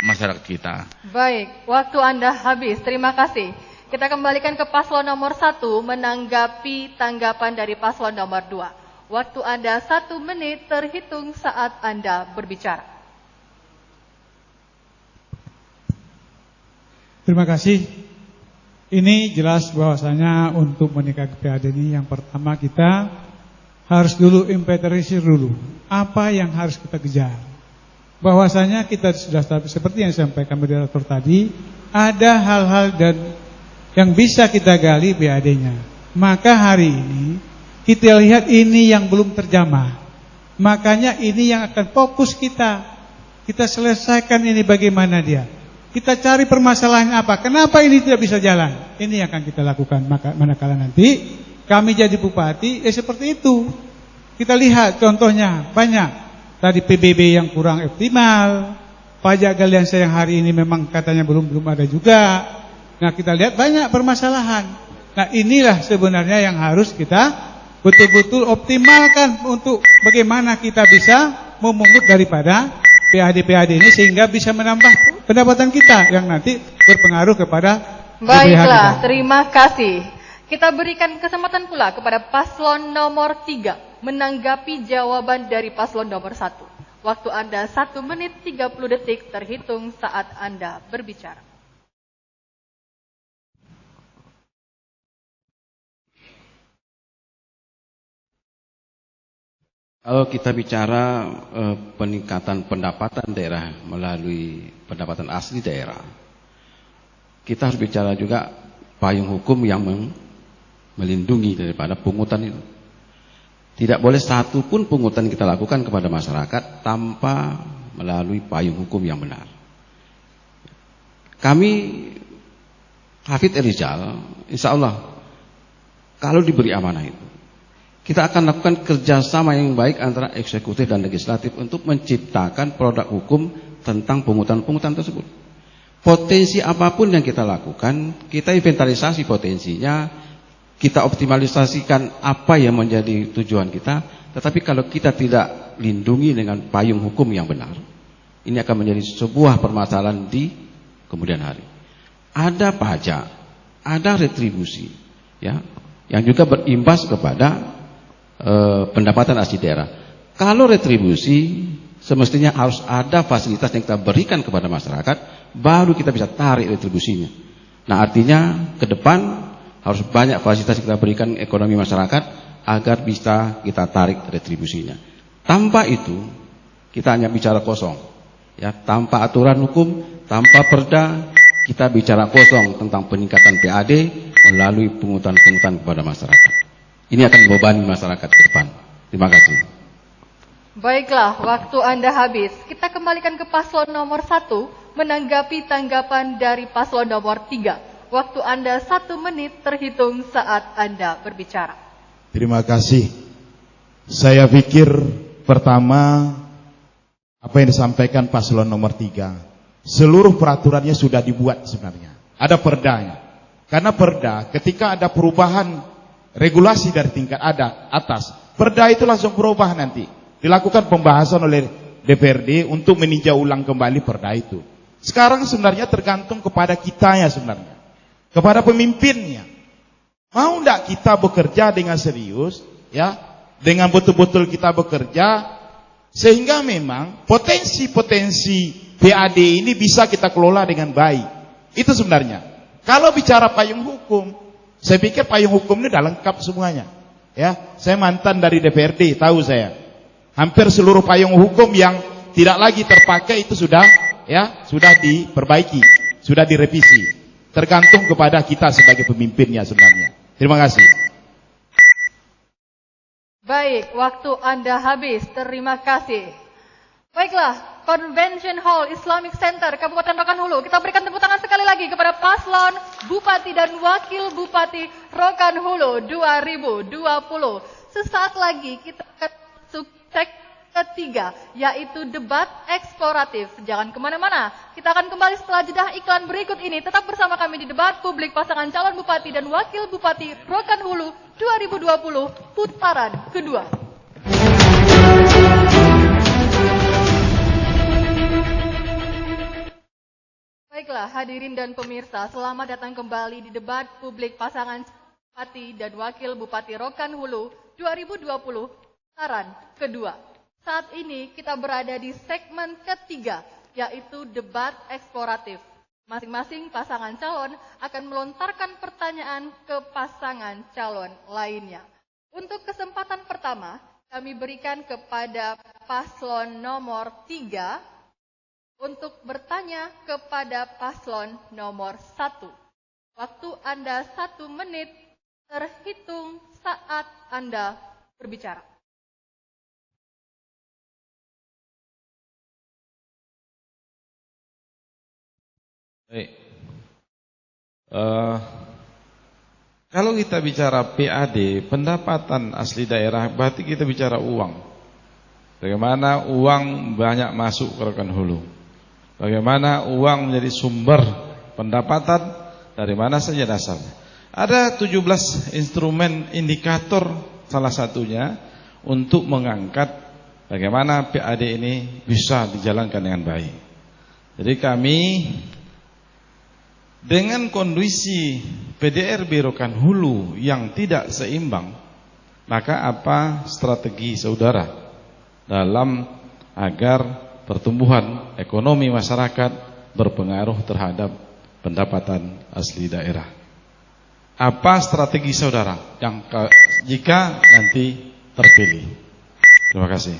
masyarakat kita. Baik, waktu Anda habis. Terima kasih. Kita kembalikan ke paslon nomor 1 menanggapi tanggapan dari paslon nomor 2. Waktu Anda 1 menit terhitung saat Anda berbicara. Terima kasih. Ini jelas bahwasanya untuk meningkatkan PAD ini yang pertama kita harus dulu inventarisir dulu apa yang harus kita kejar. Bahwasanya kita sudah seperti yang disampaikan moderator tadi, ada hal-hal dan yang bisa kita gali PAD-nya. Maka hari ini kita lihat ini yang belum terjamah. Makanya ini yang akan fokus kita. Kita selesaikan ini bagaimana dia. Kita cari permasalahannya apa, kenapa ini tidak bisa jalan. Ini yang akan kita lakukan. Maka manakala nanti kami jadi bupati, seperti itu. Kita lihat contohnya banyak. Tadi PBB yang kurang optimal, pajak galiansa yang hari ini memang katanya belum ada juga. Nah kita lihat banyak permasalahan. Nah inilah sebenarnya yang harus kita betul-betul optimalkan untuk bagaimana kita bisa memungut daripada PAD-PAD ini sehingga bisa menambah pendapatan kita yang nanti berpengaruh kepada Baiklah, terima kasih. Kita berikan kesempatan pula kepada paslon nomor 3 menanggapi jawaban dari paslon nomor 1. Waktu Anda 1 menit 30 detik terhitung saat Anda berbicara. Kalau kita bicara peningkatan pendapatan daerah melalui pendapatan asli daerah, kita harus bicara juga payung hukum yang melindungi daripada pungutan itu. Tidak boleh satu pun pungutan kita lakukan kepada masyarakat tanpa melalui payung hukum yang benar. Kami Hafidz Rizal, insya Allah kalau diberi amanah itu, kita akan lakukan kerjasama yang baik antara eksekutif dan legislatif untuk menciptakan produk hukum tentang pungutan-pungutan tersebut. Potensi apapun yang kita lakukan, kita inventarisasi potensinya, kita optimalisasikan apa yang menjadi tujuan kita. Tetapi kalau kita tidak lindungi dengan payung hukum yang benar, ini akan menjadi sebuah permasalahan di kemudian hari. Ada pajak, ada retribusi, ya, yang juga berimbas kepada pendapatan asli daerah. Kalau retribusi semestinya harus ada fasilitas yang kita berikan kepada masyarakat, baru kita bisa tarik retribusinya. Nah artinya ke depan harus banyak fasilitas yang kita berikan ekonomi masyarakat agar bisa kita tarik retribusinya. Tanpa itu kita hanya bicara kosong, ya, tanpa aturan hukum, tanpa perda kita bicara kosong tentang peningkatan PAD melalui pungutan-pungutan kepada masyarakat. Ini akan membebani masyarakat ke depan. Terima kasih. Baiklah, waktu Anda habis. Kita kembalikan ke paslon nomor 1 menanggapi tanggapan dari paslon nomor 3. Waktu Anda 1 menit terhitung saat Anda berbicara. Terima kasih. Saya pikir pertama apa yang disampaikan paslon nomor 3, seluruh peraturannya sudah dibuat sebenarnya. Ada perdanya. Karena perda ketika ada perubahan regulasi dari tingkat atas, perda itu langsung berubah nanti. Dilakukan pembahasan oleh DPRD untuk meninjau ulang kembali perda itu. Sekarang sebenarnya tergantung kepada kitanya sebenarnya. Kepada pemimpinnya. Mau enggak kita bekerja dengan serius, ya? Dengan betul-betul kita bekerja sehingga memang potensi-potensi PAD ini bisa kita kelola dengan baik. Itu sebenarnya. Kalau bicara payung hukum, saya pikir payung hukum ini sudah lengkap semuanya. Ya, saya mantan dari DPRD, tahu saya. Hampir seluruh payung hukum yang tidak lagi terpakai itu sudah diperbaiki, sudah direvisi. Tergantung kepada kita sebagai pemimpinnya sebenarnya. Terima kasih. Baik, waktu Anda habis. Terima kasih. Baiklah, Convention Hall Islamic Center Kabupaten Rokan Hulu. Kita berikan tepuk tangan sekali lagi kepada paslon Bupati dan Wakil Bupati Rokan Hulu 2020. Sesaat lagi kita akan masuk segmen ketiga, yaitu debat eksploratif. Jangan kemana-mana, kita akan kembali setelah jeda iklan berikut ini. Tetap bersama kami di debat publik pasangan calon Bupati dan Wakil Bupati Rokan Hulu 2020 putaran kedua. Baiklah, hadirin dan pemirsa, selamat datang kembali di debat publik pasangan Bupati dan Wakil Bupati Rokan Hulu 2020 putaran kedua. Saat ini kita berada di segmen ketiga, yaitu debat eksploratif. Masing-masing pasangan calon akan melontarkan pertanyaan ke pasangan calon lainnya. Untuk kesempatan pertama, kami berikan kepada paslon nomor 3 untuk bertanya kepada paslon nomor 1. Waktu Anda 1 menit terhitung saat Anda berbicara. Baik. Kalau kita bicara PAD, pendapatan asli daerah, berarti kita bicara uang. Bagaimana uang banyak masuk ke Rokan Hulu. Bagaimana uang menjadi sumber pendapatan, dari mana saja dasarnya. Ada 17 instrumen indikator, salah satunya untuk mengangkat bagaimana PAD ini bisa dijalankan dengan baik. Jadi kami dengan kondisi PDRB Rokan Hulu yang tidak seimbang, maka apa strategi saudara dalam agar pertumbuhan ekonomi masyarakat berpengaruh terhadap pendapatan asli daerah? Apa strategi saudara yang jika nanti terpilih? Terima kasih.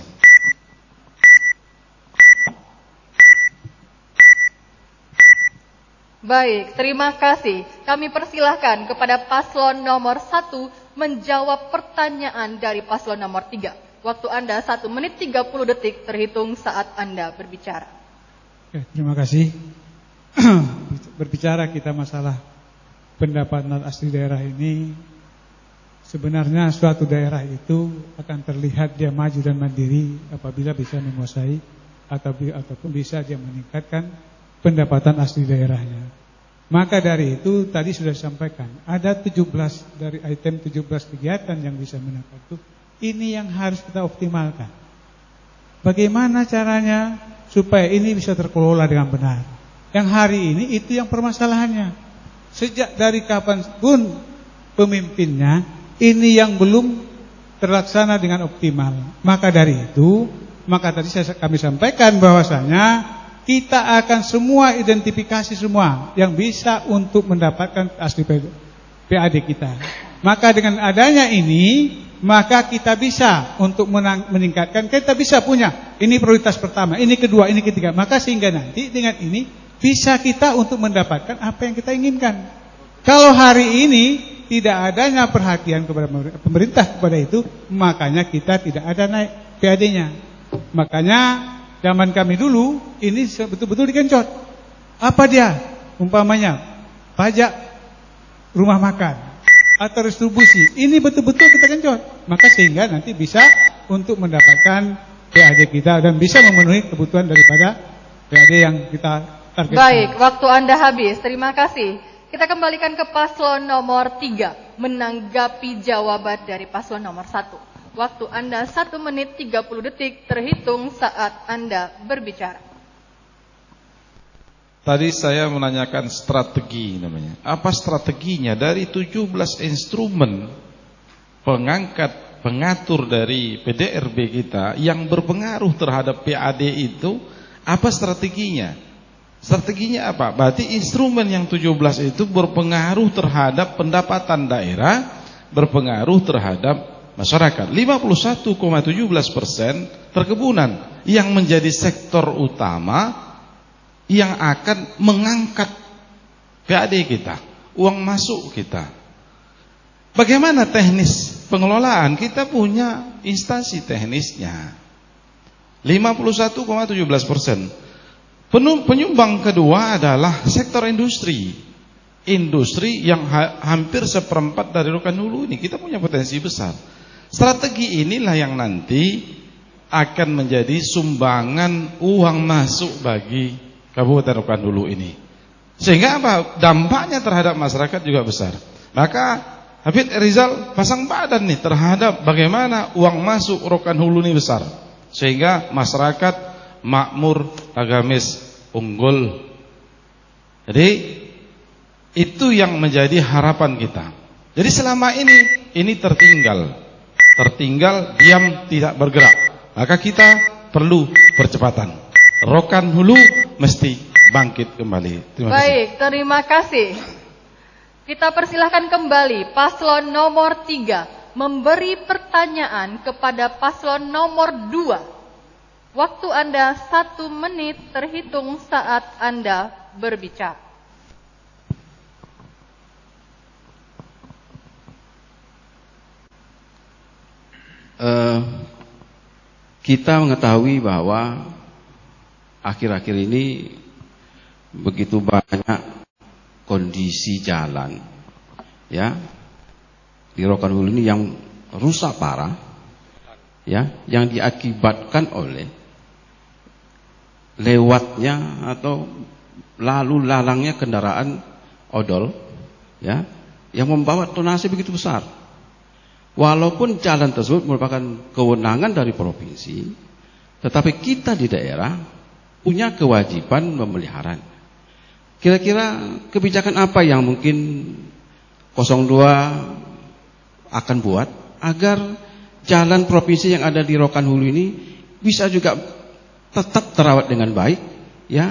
Baik, terima kasih. Kami persilahkan kepada paslon nomor 1 menjawab pertanyaan dari paslon nomor 3. Waktu Anda 1 menit 30 detik terhitung saat Anda berbicara. Oke, terima kasih. Berbicara kita masalah pendapatan asli daerah ini, sebenarnya suatu daerah itu akan terlihat dia maju dan mandiri apabila bisa menguasai ataupun bisa dia meningkatkan pendapatan asli daerahnya. Maka dari itu tadi sudah disampaikan, ada 17 dari item 17 kegiatan yang bisa mendapat itu. Ini yang harus kita optimalkan. Bagaimana caranya supaya ini bisa terkelola dengan benar? Yang hari ini itu yang permasalahannya. Sejak dari kapan pun pemimpinnya ini yang belum terlaksana dengan optimal. Maka dari itu, maka tadi kami sampaikan bahwasanya kita akan semua identifikasi semua yang bisa untuk mendapatkan asli PAD kita. Maka dengan adanya ini, maka kita bisa untuk meningkatkan, kita bisa punya ini prioritas pertama, ini kedua, ini ketiga. Maka sehingga nanti dengan ini bisa kita untuk mendapatkan apa yang kita inginkan. Kalau hari ini tidak adanya perhatian kepada pemerintah kepada itu, makanya kita tidak ada naik PAD-nya. Makanya zaman kami dulu ini betul-betul digencot. Apa dia? Umpamanya pajak rumah makan atau distribusi. Ini betul-betul kita gencot. Maka sehingga nanti bisa untuk mendapatkan PAD kita dan bisa memenuhi kebutuhan daripada PAD yang kita targetkan. Baik, waktu Anda habis. Terima kasih. Kita kembalikan ke paslon nomor 3 menanggapi jawaban dari paslon nomor 1. Waktu Anda 1 menit 30 detik terhitung saat Anda berbicara. Tadi saya menanyakan strategi namanya. Apa strateginya dari 17 instrumen pengatur dari PDRB kita yang berpengaruh terhadap PAD itu, apa strateginya? Strateginya apa? Berarti instrumen yang 17 itu berpengaruh terhadap pendapatan daerah, berpengaruh terhadap masyarakat. 51,17% perkebunan yang menjadi sektor utama yang akan mengangkat PAD kita, uang masuk kita. Bagaimana teknis pengelolaan? Kita punya instansi teknisnya. 51,17%. Penyumbang kedua adalah sektor industri. Industri yang hampir seperempat dari Rokan Hulu ini. Kita punya potensi besar. Strategi inilah yang nanti akan menjadi sumbangan uang masuk bagi Kabupaten Rokan Hulu ini. Sehingga apa? Dampaknya terhadap masyarakat juga besar. Maka Habib Rizal pasang badan nih terhadap bagaimana uang masuk Rokan Hulu ini besar. Sehingga masyarakat makmur, agamis, unggul. Jadi itu yang menjadi harapan kita. Jadi selama ini tertinggal diam tidak bergerak. Maka kita perlu percepatan. Rokan Hulu mesti bangkit kembali. Terima kasih. Baik, terima kasih. Kita persilahkan kembali paslon nomor 3 memberi pertanyaan kepada paslon nomor 2. Waktu Anda 1 menit terhitung saat Anda berbicara. Kita mengetahui bahwa akhir-akhir ini begitu banyak kondisi jalan, ya, di Rokan Hulu ini yang rusak parah, ya, yang diakibatkan oleh lewatnya atau lalu lalangnya kendaraan odol, ya, yang membawa tonase begitu besar. Walaupun jalan tersebut merupakan kewenangan dari provinsi, tetapi kita di daerah punya kewajiban memelihara. Kira-kira kebijakan apa yang mungkin 02 akan buat agar jalan provinsi yang ada di Rokan Hulu ini bisa juga tetap terawat dengan baik, ya,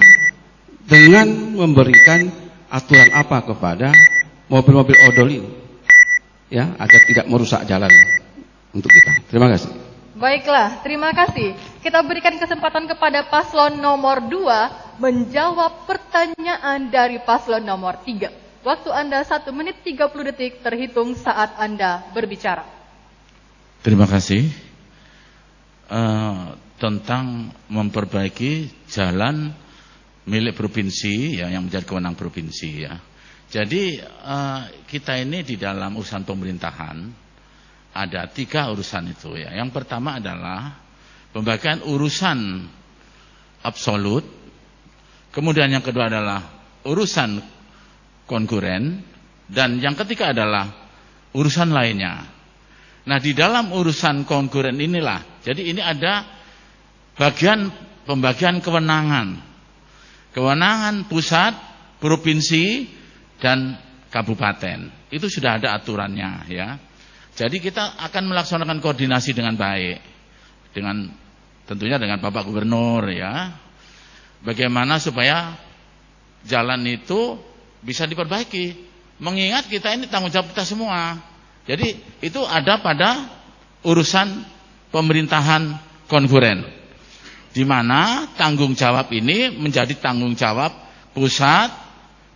dengan memberikan aturan apa kepada mobil-mobil odol ini, ya, agar tidak merusak jalan untuk kita. Terima kasih. Baiklah, terima kasih. Kita berikan kesempatan kepada paslon nomor 2 menjawab pertanyaan dari paslon nomor 3. Waktu Anda 1 menit 30 detik terhitung saat Anda berbicara. Terima kasih. Tentang memperbaiki jalan milik provinsi, ya, yang menjadi kewenangan provinsi, ya. Jadi kita ini di dalam urusan pemerintahan ada 3 urusan itu, ya. Yang pertama adalah pembagian urusan absolut, kemudian yang kedua adalah urusan konkuren, dan yang ketiga adalah urusan lainnya. Nah, di dalam urusan konkuren inilah, jadi ini ada pembagian kewenangan pusat, provinsi, dan kabupaten. Itu sudah ada aturannya, ya. Jadi kita akan melaksanakan koordinasi dengan baik, tentunya dengan Bapak Gubernur, ya. Bagaimana supaya jalan itu bisa diperbaiki. Mengingat kita ini tanggung jawab kita semua. Jadi itu ada pada urusan pemerintahan konkuren, di mana tanggung jawab ini menjadi tanggung jawab pusat,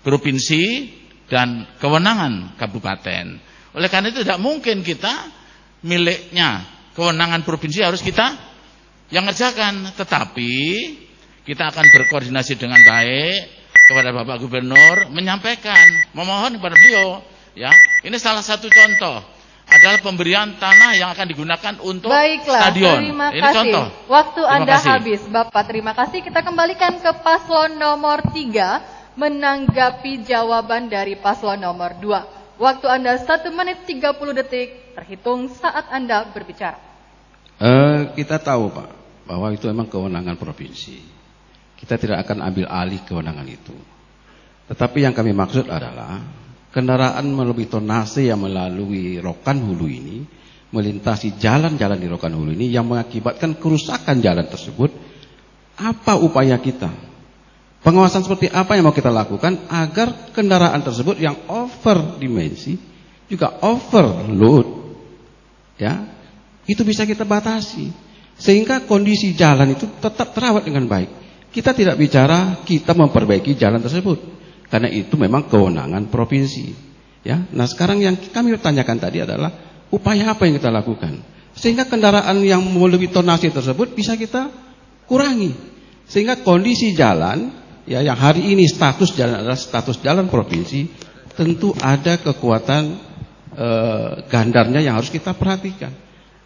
provinsi, dan kewenangan kabupaten. Oleh karena itu tidak mungkin kita miliknya kewenangan provinsi harus kita yang ngerjakan, tetapi kita akan berkoordinasi dengan baik kepada Bapak Gubernur, menyampaikan, memohon kepada beliau, ya. Ini salah satu contoh adalah pemberian tanah yang akan digunakan untuk stadion. Terima Ini kasih. contoh. Waktu Terima Anda kasih. habis, Bapak. Terima kasih. Kita kembalikan ke paslon nomor 3 menanggapi jawaban dari paslon nomor 2. Waktu Anda 1 menit 30 detik terhitung saat Anda berbicara. Kita tahu Pak, bahwa itu memang kewenangan provinsi. Kita tidak akan ambil alih kewenangan itu. Tetapi yang kami maksud adalah kendaraan melebihi tonase yang melalui Rokan Hulu ini, melintasi jalan-jalan di Rokan Hulu ini yang mengakibatkan kerusakan jalan tersebut. Apa upaya kita? Pengawasan seperti apa yang mau kita lakukan agar kendaraan tersebut yang over dimensi, juga overload, ya, itu bisa kita batasi. Sehingga kondisi jalan itu tetap terawat dengan baik. Kita tidak bicara kita memperbaiki jalan tersebut, karena itu memang kewenangan provinsi. Ya, nah sekarang yang kami tanyakan tadi adalah upaya apa yang kita lakukan sehingga kendaraan yang melebihi tonase tersebut bisa kita kurangi, sehingga kondisi jalan, ya, yang hari ini status jalan adalah status jalan provinsi, tentu ada kekuatan gandarnya yang harus kita perhatikan.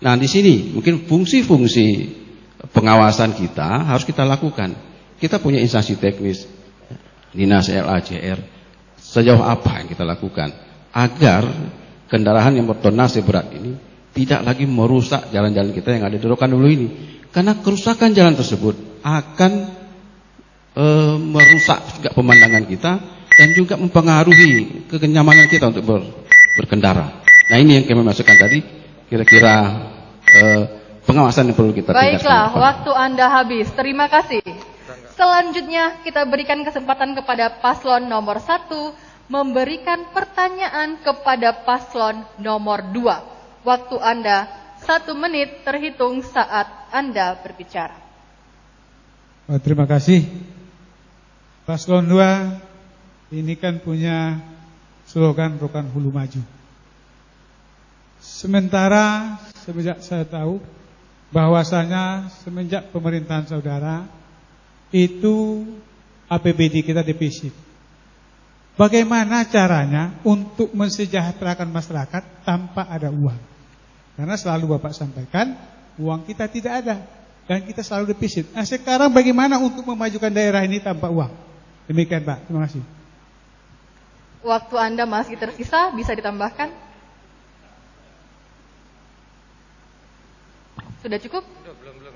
Nah di sini mungkin fungsi-fungsi pengawasan kita harus kita lakukan. Kita punya instansi teknis, Dinas LAJR, sejauh apa yang kita lakukan agar kendaraan yang bertonase berat ini tidak lagi merusak jalan-jalan kita yang ada di Rokan Hulu ini. Karena kerusakan jalan tersebut akan merusak juga pemandangan kita dan juga mempengaruhi kenyamanan kita untuk berkendara. Nah ini yang kami masukkan tadi, kira-kira pengawasan yang perlu kita tingkatkan. Baiklah, waktu Anda habis. Terima kasih. Selanjutnya kita berikan kesempatan kepada paslon nomor 1 memberikan pertanyaan kepada paslon nomor 2. Waktu Anda 1 menit terhitung saat Anda berbicara. Terima kasih. Paslon 2 ini kan punya slogan Rokan Hulu Maju. Sementara semenjak saya tahu bahwasanya semenjak pemerintahan saudara itu APBD kita defisit. Bagaimana caranya untuk mensejahterakan masyarakat tanpa ada uang? Karena selalu Bapak sampaikan uang kita tidak ada dan kita selalu defisit. Nah sekarang bagaimana untuk memajukan daerah ini tanpa uang? Demikian Pak, terima kasih. Waktu Anda masih tersisa, bisa ditambahkan? Sudah cukup? Belum.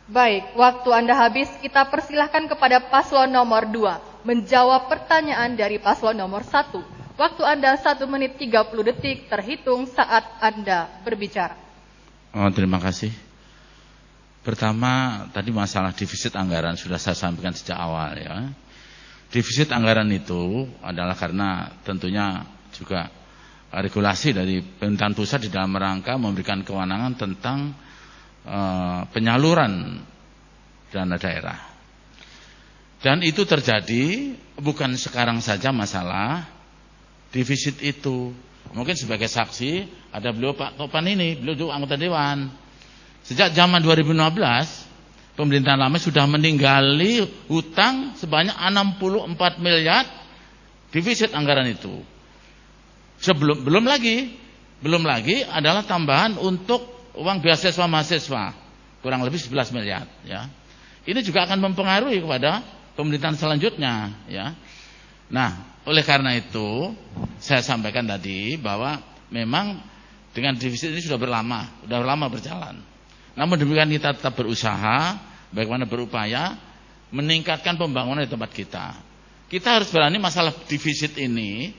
Baik, waktu Anda habis, kita persilahkan kepada paslon nomor 2 menjawab pertanyaan dari paslon nomor 1. Waktu Anda 1 menit 30 detik terhitung saat Anda berbicara. Terima kasih. Pertama, tadi masalah defisit anggaran sudah saya sampaikan sejak awal, ya. Defisit anggaran itu adalah karena tentunya juga regulasi dari pemerintahan pusat di dalam rangka memberikan kewenangan tentang penyaluran dana daerah. Dan itu terjadi bukan sekarang saja masalah defisit itu. Mungkin sebagai saksi ada beliau Pak Topan ini, beliau juga anggota dewan. Sejak zaman 2015 pemerintahan lama sudah meninggali hutang sebanyak 64 miliar defisit anggaran itu. Belum lagi adalah tambahan untuk uang beasiswa mahasiswa kurang lebih 11 miliar, ya. Ini juga akan mempengaruhi kepada pemerintahan selanjutnya, ya. Nah, oleh karena itu saya sampaikan tadi bahwa memang dengan defisit ini sudah lama berjalan. Namun demikian kita tetap berusaha bagaimana berupaya meningkatkan pembangunan di tempat kita. Kita harus berani masalah defisit ini.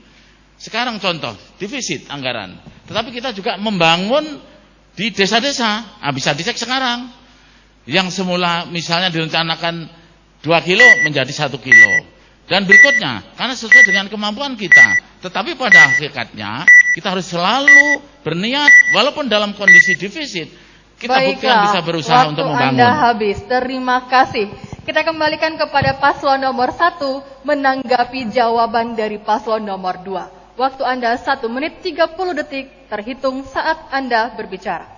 Sekarang contoh defisit anggaran, tetapi kita juga membangun di desa-desa. Bisa dicek sekarang. Yang semula misalnya direncanakan 2 kilo menjadi 1 kilo. Dan berikutnya, karena sesuai dengan kemampuan kita. Tetapi pada hakikatnya, kita harus selalu berniat, walaupun dalam kondisi defisit, kita buktikan bisa berusaha untuk membangun. Waktu Anda habis, terima kasih. Kita kembalikan kepada paslon nomor 1, menanggapi jawaban dari paslon nomor 2. Waktu Anda 1 menit 30 detik, terhitung saat Anda berbicara.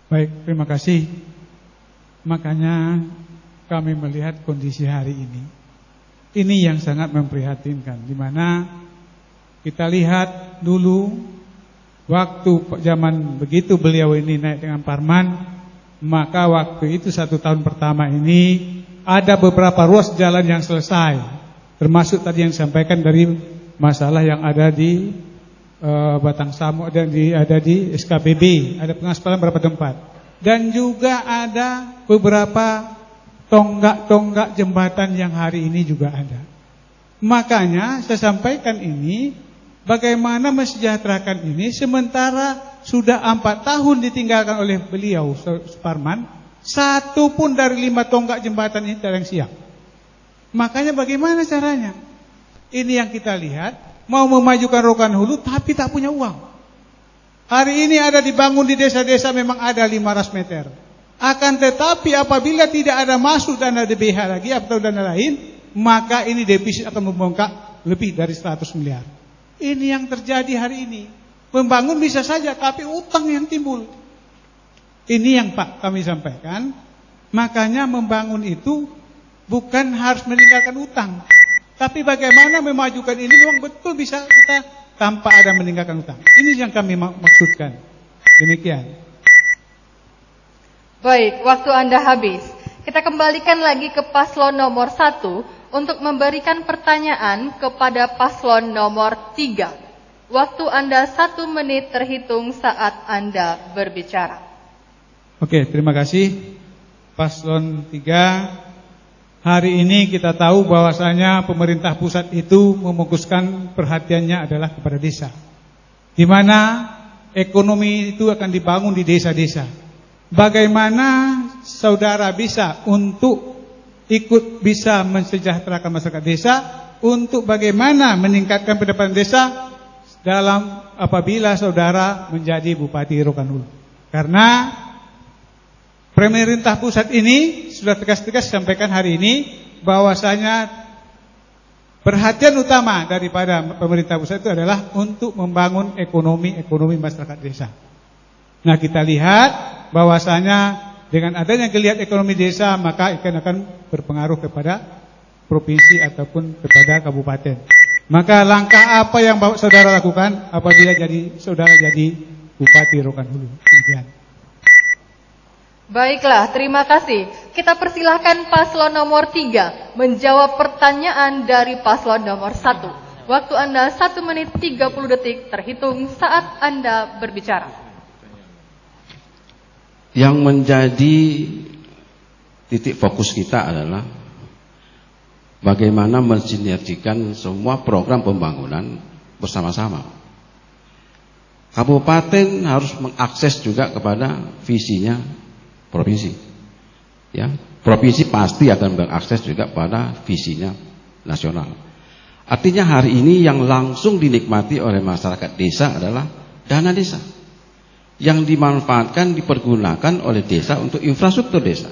Baik, terima kasih. Makanya kami melihat kondisi hari ini yang sangat memprihatinkan, di mana kita lihat dulu waktu zaman begitu beliau ini naik dengan Parman, maka waktu itu 1 tahun pertama ini ada beberapa ruas jalan yang selesai, termasuk tadi yang disampaikan dari masalah yang ada di Batang Samu dan ada di SKPB, ada pengaspalan beberapa tempat, dan juga ada beberapa tonggak-tonggak jembatan yang hari ini juga ada. Makanya saya sampaikan ini, bagaimana mensejahterakan ini sementara sudah 4 tahun ditinggalkan oleh beliau Suparman, 1 pun dari 5 tonggak jembatan ini tidak yang siap. Makanya bagaimana caranya? Ini yang kita lihat, mau memajukan Rokan Hulu tapi tak punya uang. Hari ini ada dibangun di desa-desa memang ada 500 meter. Akan tetapi apabila tidak ada masuk dana DBH lagi atau dana lain, maka ini defisit akan membengkak lebih dari 100 miliar. Ini yang terjadi hari ini. Membangun bisa saja, tapi utang yang timbul. Ini yang Pak kami sampaikan. Makanya membangun itu bukan harus meninggalkan utang, tapi bagaimana memajukan ini memang betul bisa kita tanpa ada meninggalkan utang. Ini yang kami maksudkan. Demikian. Baik, waktu Anda habis. Kita kembalikan lagi ke paslon nomor 1 untuk memberikan pertanyaan kepada paslon nomor 3. Waktu Anda 1 menit terhitung saat Anda berbicara. Oke, terima kasih. Paslon 3, hari ini kita tahu bahwasanya pemerintah pusat itu mefokuskan perhatiannya adalah kepada desa, di mana ekonomi itu akan dibangun di desa-desa. Bagaimana saudara bisa untuk ikut bisa mensejahterakan masyarakat desa, untuk bagaimana meningkatkan pendapatan desa dalam apabila saudara menjadi Bupati Rokan Hulu. Karena pemerintah pusat ini sudah tegas-tegas disampaikan hari ini bahwasanya perhatian utama daripada pemerintah pusat itu adalah untuk membangun ekonomi masyarakat desa. Nah, kita lihat bahwasanya dengan adanya geliat ekonomi desa, maka akan berpengaruh kepada provinsi ataupun kepada kabupaten. Maka langkah apa yang saudara lakukan apabila saudara jadi Bupati Rokan Hulu? Demikian. Baiklah, terima kasih. Kita persilahkan paslon nomor 3 menjawab pertanyaan dari paslon nomor 1. Waktu Anda 1 menit 30 detik terhitung saat Anda berbicara. Yang menjadi titik fokus kita adalah bagaimana mensinergikan semua program pembangunan bersama-sama. Kabupaten harus mengakses juga kepada visinya provinsi. Ya, provinsi pasti akan mengakses juga pada visinya nasional. Artinya hari ini yang langsung dinikmati oleh masyarakat desa adalah dana desa yang dimanfaatkan, dipergunakan oleh desa untuk infrastruktur desa.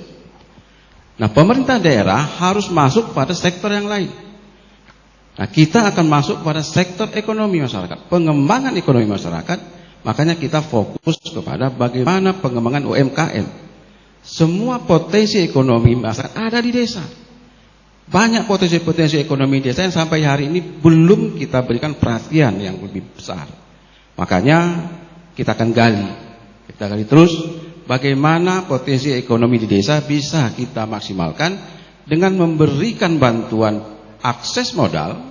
Nah, pemerintah daerah harus masuk pada sektor yang lain. Nah, kita akan masuk pada sektor ekonomi masyarakat, pengembangan ekonomi masyarakat. Makanya kita fokus kepada bagaimana pengembangan UMKM. Semua potensi ekonomi masyarakat ada di desa. Banyak potensi-potensi ekonomi desa yang sampai hari ini belum kita berikan perhatian yang lebih besar. Makanya kita akan gali terus bagaimana potensi ekonomi di desa bisa kita maksimalkan dengan memberikan bantuan akses modal,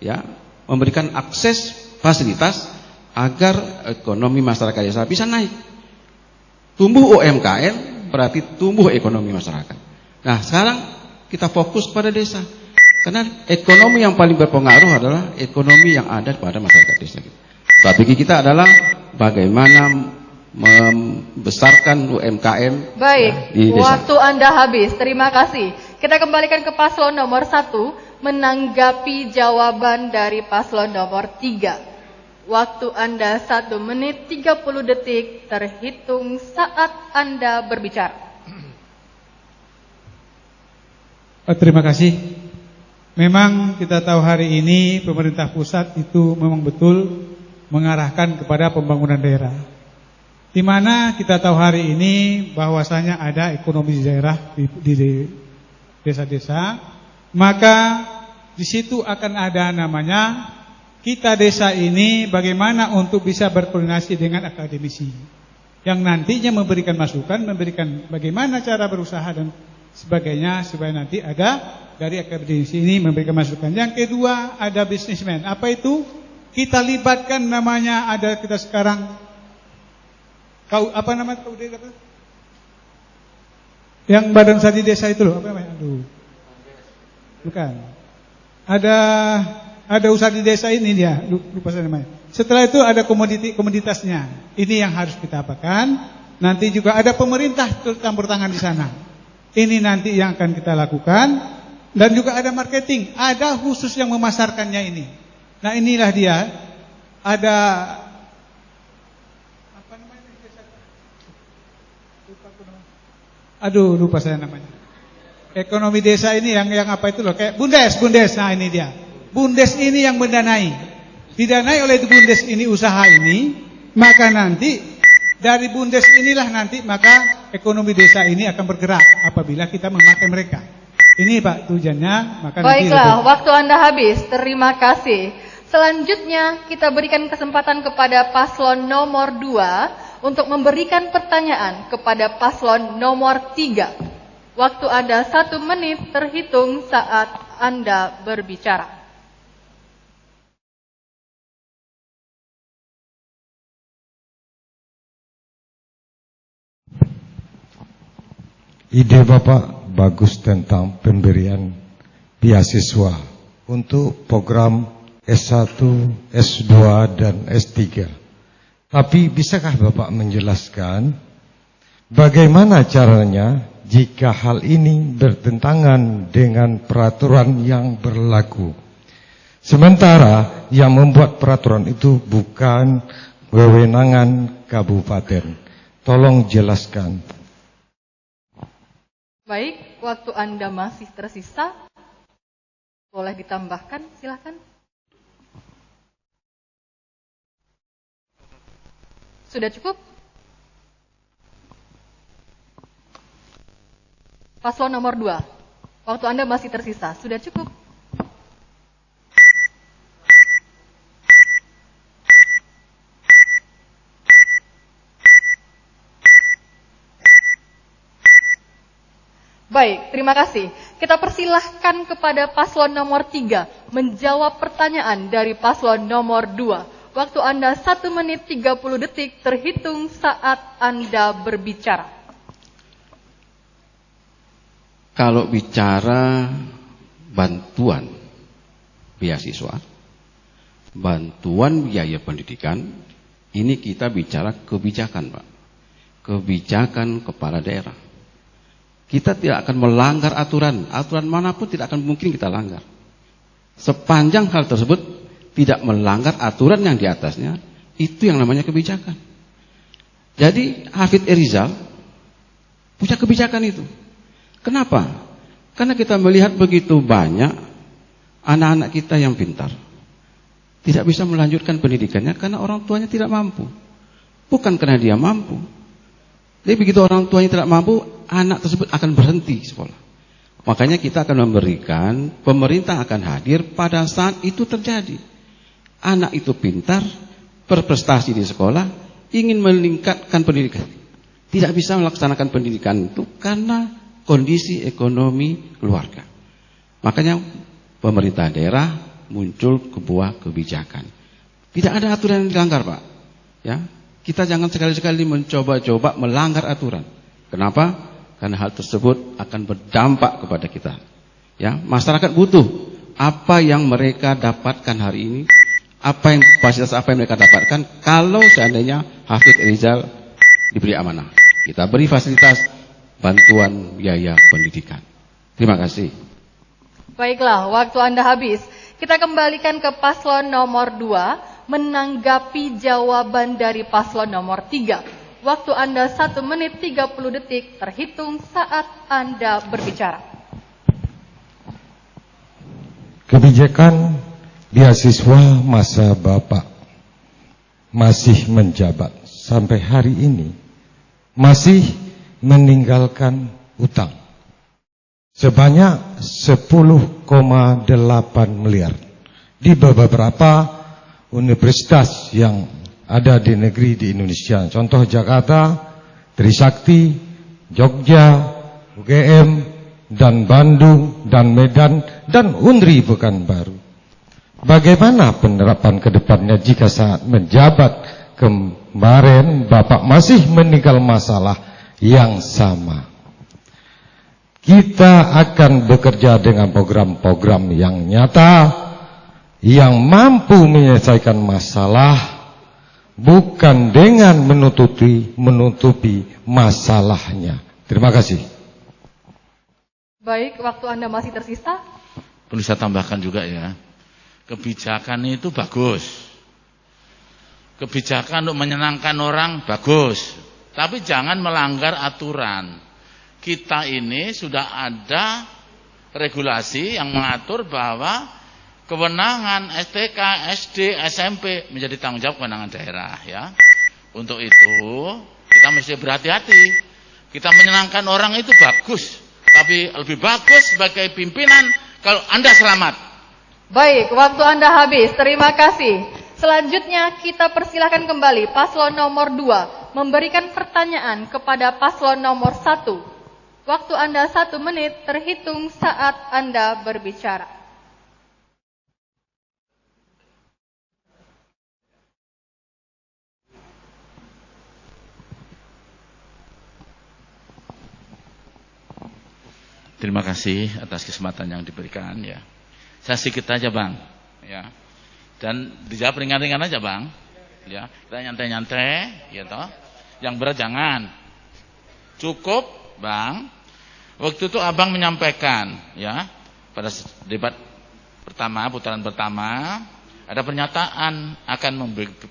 ya, memberikan akses fasilitas agar ekonomi masyarakat desa bisa naik. Tumbuh UMKM berarti tumbuh ekonomi masyarakat. Nah, sekarang kita fokus pada desa, karena ekonomi yang paling berpengaruh adalah ekonomi yang ada pada masyarakat desa. Strategi kita adalah bagaimana membesarkan UMKM. Baik, di desa. waktu Anda habis. Terima kasih. Kita kembalikan ke paslon nomor 1 menanggapi jawaban dari paslon nomor 3. Waktu Anda 1 menit 30 detik terhitung saat Anda berbicara. Terima kasih. Memang kita tahu hari ini pemerintah pusat itu memang betul mengarahkan kepada pembangunan daerah. Di mana kita tahu hari ini bahwasanya ada ekonomi daerah di desa-desa, maka di situ akan ada namanya kita desa ini bagaimana untuk bisa berkoordinasi dengan akademisi yang nantinya memberikan masukan, memberikan bagaimana cara berusaha dan sebagainya, supaya nanti ada dari akademisi ini memberikan masukan. Yang kedua ada bisnismen. Apa itu? Kita libatkan namanya ada kita sekarang apa namanya yang badan usaha di desa itu loh, apa namanya? Aduh. Bukan. Ada usaha di desa ini dia, lupa saya namanya. Setelah itu ada komoditasnya. Ini yang harus kita apakan. Nanti juga ada pemerintah campur tangan di sana. Ini nanti yang akan kita lakukan. Dan juga ada marketing, ada khusus yang memasarkannya ini. Nah, inilah dia. Ada apa namanya? Lupa saya namanya. Ekonomi desa ini yang apa itu loh, kayak Bundes. Nah, ini dia. Bundes ini yang mendanai. Didanai oleh Bundes ini usaha ini, maka nanti dari Bundes inilah nanti maka ekonomi desa ini akan bergerak apabila kita memakai mereka. Ini Pak tujuannya, maka baiklah, waktu Anda habis. Terima kasih. Selanjutnya kita berikan kesempatan kepada paslon nomor 2 untuk memberikan pertanyaan kepada paslon nomor 3. Waktu Anda 1 menit terhitung saat Anda berbicara. Ide Bapak bagus tentang pemberian beasiswa untuk program S1, S2 dan S3. Tapi bisakah Bapak menjelaskan bagaimana caranya jika hal ini bertentangan dengan peraturan yang berlaku? Sementara yang membuat peraturan itu bukan wewenangan kabupaten. Tolong jelaskan. Baik, waktu Anda masih tersisa. Boleh ditambahkan, silakan. Sudah cukup? Paslon nomor 2. Waktu Anda masih tersisa. Sudah cukup? Baik, terima kasih. Kita persilahkan kepada paslon nomor 3 menjawab pertanyaan dari paslon nomor 2. Waktu Anda 1 menit 30 detik terhitung saat Anda berbicara. Kalau bicara bantuan beasiswa, bantuan biaya pendidikan, ini kita bicara kebijakan, Pak. Kebijakan kepala daerah. Kita tidak akan melanggar aturan manapun tidak akan mungkin kita langgar. Sepanjang hal tersebut tidak melanggar aturan yang di atasnya, itu yang namanya kebijakan. Jadi Hafidz Erizal punya kebijakan itu. Kenapa? Karena kita melihat begitu banyak anak-anak kita yang pintar tidak bisa melanjutkan pendidikannya karena orang tuanya tidak mampu. Bukan karena dia mampu. Jadi begitu orang tuanya tidak mampu, anak tersebut akan berhenti sekolah. Makanya kita akan memberikan, pemerintah akan hadir pada saat itu terjadi. Anak itu pintar, berprestasi di sekolah, ingin meningkatkan pendidikan. Tidak bisa melaksanakan pendidikan itu karena kondisi ekonomi keluarga. Makanya pemerintah daerah muncul sebuah kebijakan. Tidak ada aturan yang dilanggar, Pak. Ya, kita jangan sekali-sekali mencoba-coba melanggar aturan. Kenapa? Karena hal tersebut akan berdampak kepada kita. Ya, masyarakat butuh apa yang mereka dapatkan hari ini, fasilitas apa yang mereka dapatkan kalau seandainya Hafidz Erizal diberi amanah. Kita beri fasilitas bantuan biaya pendidikan. Terima kasih. Baiklah, waktu Anda habis. Kita kembalikan ke paslon nomor 2 menanggapi jawaban dari paslon nomor 3. Waktu Anda 1 menit 30 detik terhitung saat Anda berbicara. Kebijakan beasiswa masa Bapak masih menjabat sampai hari ini masih meninggalkan utang sebanyak 10,8 miliar di beberapa universitas yang ada di negeri di Indonesia. Contoh Jakarta, Trisakti, Jogja, UGM, dan Bandung, dan Medan, dan Unri Pekanbaru. Bagaimana penerapan ke depannya jika saat menjabat kemarin Bapak masih meninggal masalah yang sama? Kita akan bekerja dengan program-program yang nyata, yang mampu menyelesaikan masalah, bukan dengan menutupi masalahnya. Terima kasih. Baik, waktu Anda masih tersisa. Perlu saya tambahkan juga ya, kebijakan itu bagus. Kebijakan untuk menyenangkan orang bagus, tapi jangan melanggar aturan. Kita ini sudah ada regulasi yang mengatur bahwa kewenangan STK, SD, SMP menjadi tanggung jawab kewenangan daerah ya. Untuk itu kita mesti berhati-hati. Kita menyenangkan orang itu bagus, tapi lebih bagus sebagai pimpinan kalau Anda selamat. Baik, waktu Anda habis. Terima kasih. Selanjutnya kita persilahkan kembali paslon nomor 2 memberikan pertanyaan kepada paslon nomor 1. Waktu Anda 1 menit terhitung saat Anda berbicara. Terima kasih atas kesempatan yang diberikan ya. Saya sedikit aja Bang ya. Dan dijawab ringan-ringan aja Bang. Ya, kita nyantai-nyantai gitu. Yang berat jangan. Cukup Bang. Waktu itu Abang menyampaikan ya, pada debat pertama, putaran pertama, ada pernyataan akan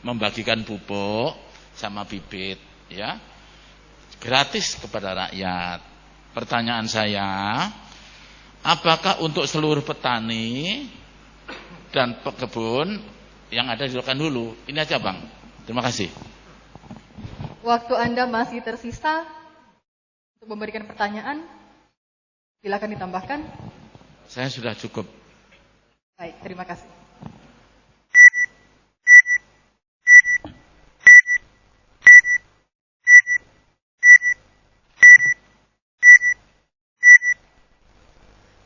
membagikan pupuk sama bibit ya, gratis kepada rakyat. Pertanyaan saya, apakah untuk seluruh petani dan pekebun yang ada di Rokan-Hulu? Ini aja Bang. Terima kasih. Waktu Anda masih tersisa untuk memberikan pertanyaan. Silakan ditambahkan. Saya sudah cukup. Baik, terima kasih.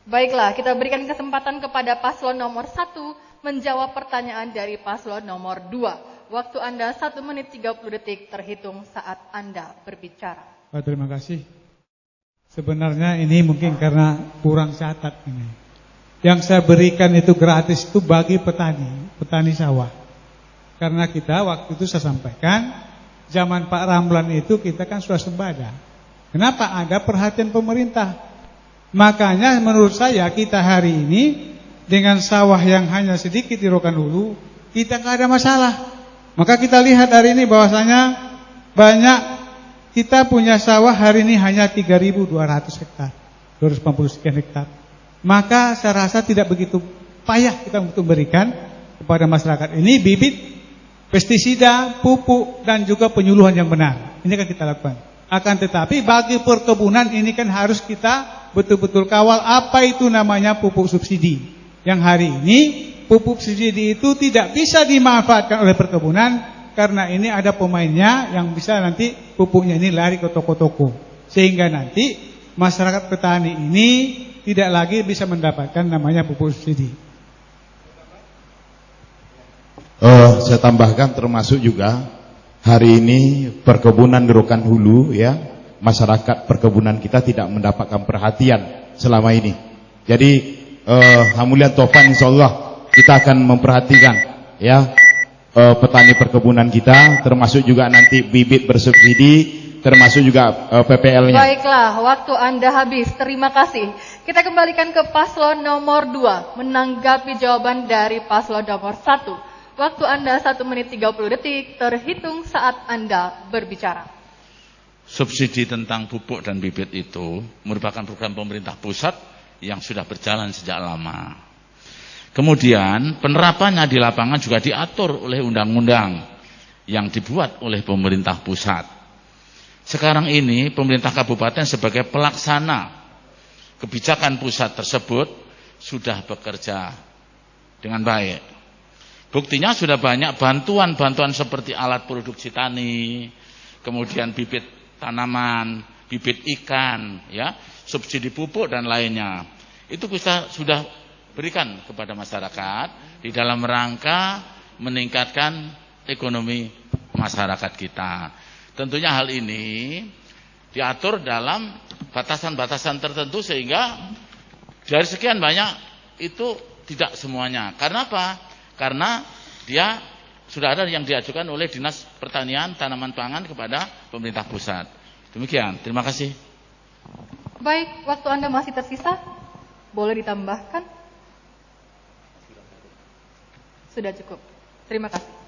Baiklah, kita berikan kesempatan kepada paslon nomor 1 menjawab pertanyaan dari paslon nomor 2. Waktu Anda 1 menit 30 detik terhitung saat Anda berbicara. Terima kasih. Sebenarnya ini mungkin karena kurang catat ini. Yang saya berikan itu gratis itu bagi petani sawah. Karena kita waktu itu saya sampaikan, zaman Pak Ramlan itu kita kan swasembada. Kenapa? Ada perhatian pemerintah. Makanya menurut saya kita hari ini dengan sawah yang hanya sedikit di Rokan-Hulu, kita nggak ada masalah. Maka kita lihat hari ini bahwasanya banyak. Kita punya sawah hari ini hanya 3.200 hektar, 280 sekian hektar. Maka saya rasa tidak begitu payah kita untuk memberikan kepada masyarakat ini bibit, pestisida, pupuk, dan juga penyuluhan yang benar. Ini kan kita lakukan. Akan tetapi bagi perkebunan ini kan harus kita betul-betul kawal apa itu namanya pupuk subsidi. Yang hari ini pupuk subsidi itu tidak bisa dimanfaatkan oleh perkebunan, karena ini ada pemainnya yang bisa nanti pupuknya ini lari ke toko-toko. Sehingga nanti masyarakat petani ini tidak lagi bisa mendapatkan namanya pupuk subsidi. Saya tambahkan termasuk juga hari ini perkebunan di Rokan-Hulu ya, masyarakat perkebunan kita tidak mendapatkan perhatian selama ini. Jadi Alhamdulillah Taufan insyaallah kita akan memperhatikan ya petani perkebunan kita, termasuk juga nanti bibit bersubsidi termasuk juga PPL-nya. Baiklah, waktu Anda habis. Terima kasih. Kita kembalikan ke paslon nomor 2 menanggapi jawaban dari paslon nomor 1. Waktu Anda 1 menit 30 detik terhitung saat Anda berbicara. Subsidi tentang pupuk dan bibit itu merupakan program pemerintah pusat yang sudah berjalan sejak lama. Kemudian penerapannya di lapangan juga diatur oleh undang-undang yang dibuat oleh pemerintah pusat. Sekarang ini pemerintah kabupaten sebagai pelaksana kebijakan pusat tersebut sudah bekerja dengan baik. Buktinya sudah banyak bantuan-bantuan seperti alat produksi tani, kemudian bibit tanaman, bibit ikan, ya, subsidi pupuk dan lainnya. Itu kita sudah berikan kepada masyarakat di dalam rangka meningkatkan ekonomi masyarakat kita. Tentunya hal ini diatur dalam batasan-batasan tertentu sehingga dari sekian banyak itu tidak semuanya. Karena apa? Karena dia sudah ada yang diajukan oleh Dinas Pertanian Tanaman Pangan kepada pemerintah pusat. Demikian, terima kasih. Baik, waktu Anda masih tersisa. Boleh ditambahkan? Sudah cukup. Terima kasih.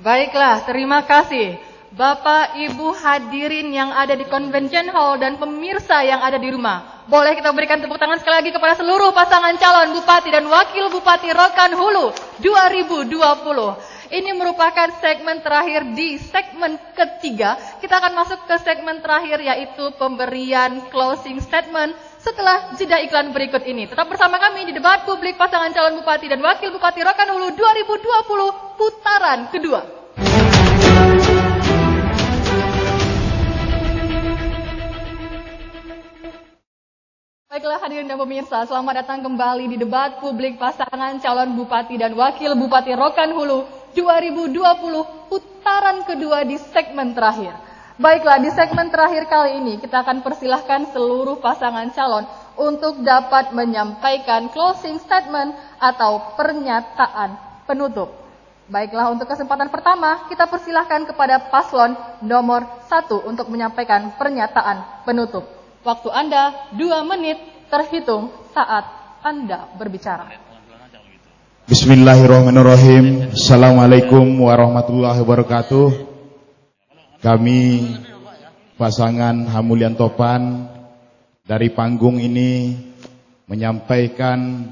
Baiklah, terima kasih. Bapak, Ibu hadirin yang ada di Convention Hall dan pemirsa yang ada di rumah. Boleh kita berikan tepuk tangan sekali lagi kepada seluruh pasangan calon Bupati dan Wakil Bupati Rokan Hulu 2020. Ini merupakan segmen terakhir di segmen ketiga. Kita akan masuk ke segmen terakhir yaitu pemberian closing statement setelah jeda iklan berikut ini. Tetap bersama kami di debat publik pasangan calon Bupati dan Wakil Bupati Rokan Hulu 2020 putaran kedua. Baiklah hadirin dan pemirsa, selamat datang kembali di debat publik pasangan calon Bupati dan Wakil Bupati Rokan Hulu 2020 putaran kedua di segmen terakhir. Baiklah, di segmen terakhir kali ini kita akan persilahkan seluruh pasangan calon untuk dapat menyampaikan closing statement atau pernyataan penutup. Baiklah, untuk kesempatan pertama kita persilahkan kepada paslon nomor 1 untuk menyampaikan pernyataan penutup. Waktu Anda 2 menit terhitung saat Anda berbicara. Bismillahirrahmanirrahim. Assalamualaikum warahmatullahi wabarakatuh. Kami pasangan Hamulian Topan dari panggung ini menyampaikan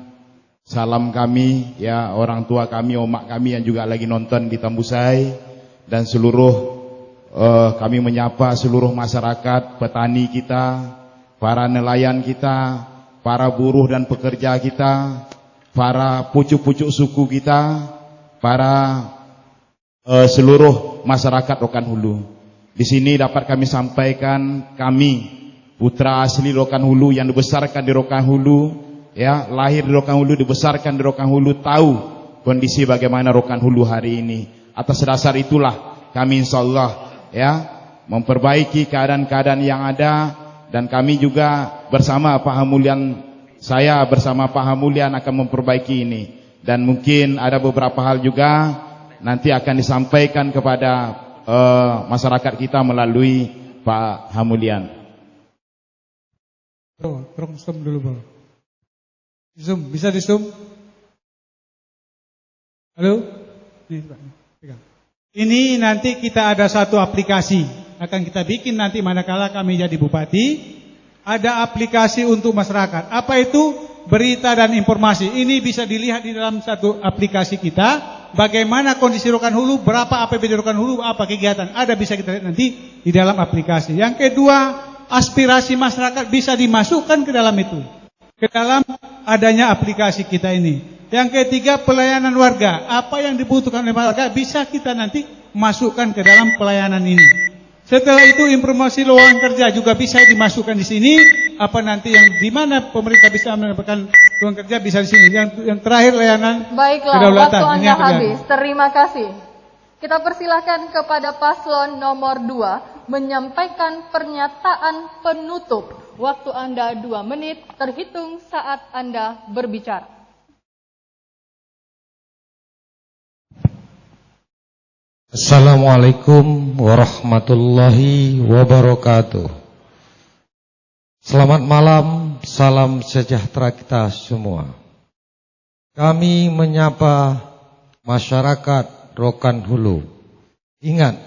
salam kami, ya, orang tua kami, omak kami yang juga lagi nonton di Tambusai, dan seluruh kami menyapa seluruh masyarakat, petani kita, para nelayan kita, para buruh dan pekerja kita, para pucuk-pucuk suku kita, para seluruh masyarakat Rokan Hulu. Di sini dapat kami sampaikan, kami putra asli Rokan Hulu yang dibesarkan di Rokan Hulu, ya, lahir di Rokan Hulu, dibesarkan di Rokan Hulu, tahu kondisi bagaimana Rokan Hulu hari ini. Atas dasar itulah kami insyaallah, ya, memperbaiki keadaan-keadaan yang ada. Dan kami juga bersama Pak Hamulian, saya bersama Pak Hamulian akan memperbaiki ini. Dan mungkin ada beberapa hal juga nanti akan disampaikan kepada masyarakat kita melalui Pak Hamulian. Tolong zoom dulu, Bro. Zoom, bisa di zoom? Halo? Ini nanti kita ada satu aplikasi akan kita bikin nanti manakala kami jadi bupati, ada aplikasi untuk masyarakat. Apa itu? Berita dan informasi. Ini bisa dilihat di dalam satu aplikasi kita, bagaimana kondisi Rokan Hulu, berapa APBD Rokan Hulu, apa kegiatan. Ada bisa kita lihat nanti di dalam aplikasi. Yang kedua, aspirasi masyarakat bisa dimasukkan ke dalam itu, ke dalam adanya aplikasi kita ini. Yang ketiga, pelayanan warga. Apa yang dibutuhkan oleh warga bisa kita nanti masukkan ke dalam pelayanan ini. Setelah itu informasi lowongan kerja juga bisa dimasukkan di sini. Apa nanti yang di mana pemerintah bisa mendapatkan lowongan kerja bisa di sini. Yang terakhir layanan Baiklah, kedaulatan. waktu Anda habis. Terima kasih. Kita persilahkan kepada paslon nomor 2 menyampaikan pernyataan penutup. Waktu Anda 2 menit terhitung saat Anda berbicara. Assalamualaikum warahmatullahi wabarakatuh. Selamat malam, salam sejahtera kita semua. Kami menyapa masyarakat Rokan Hulu. Ingat,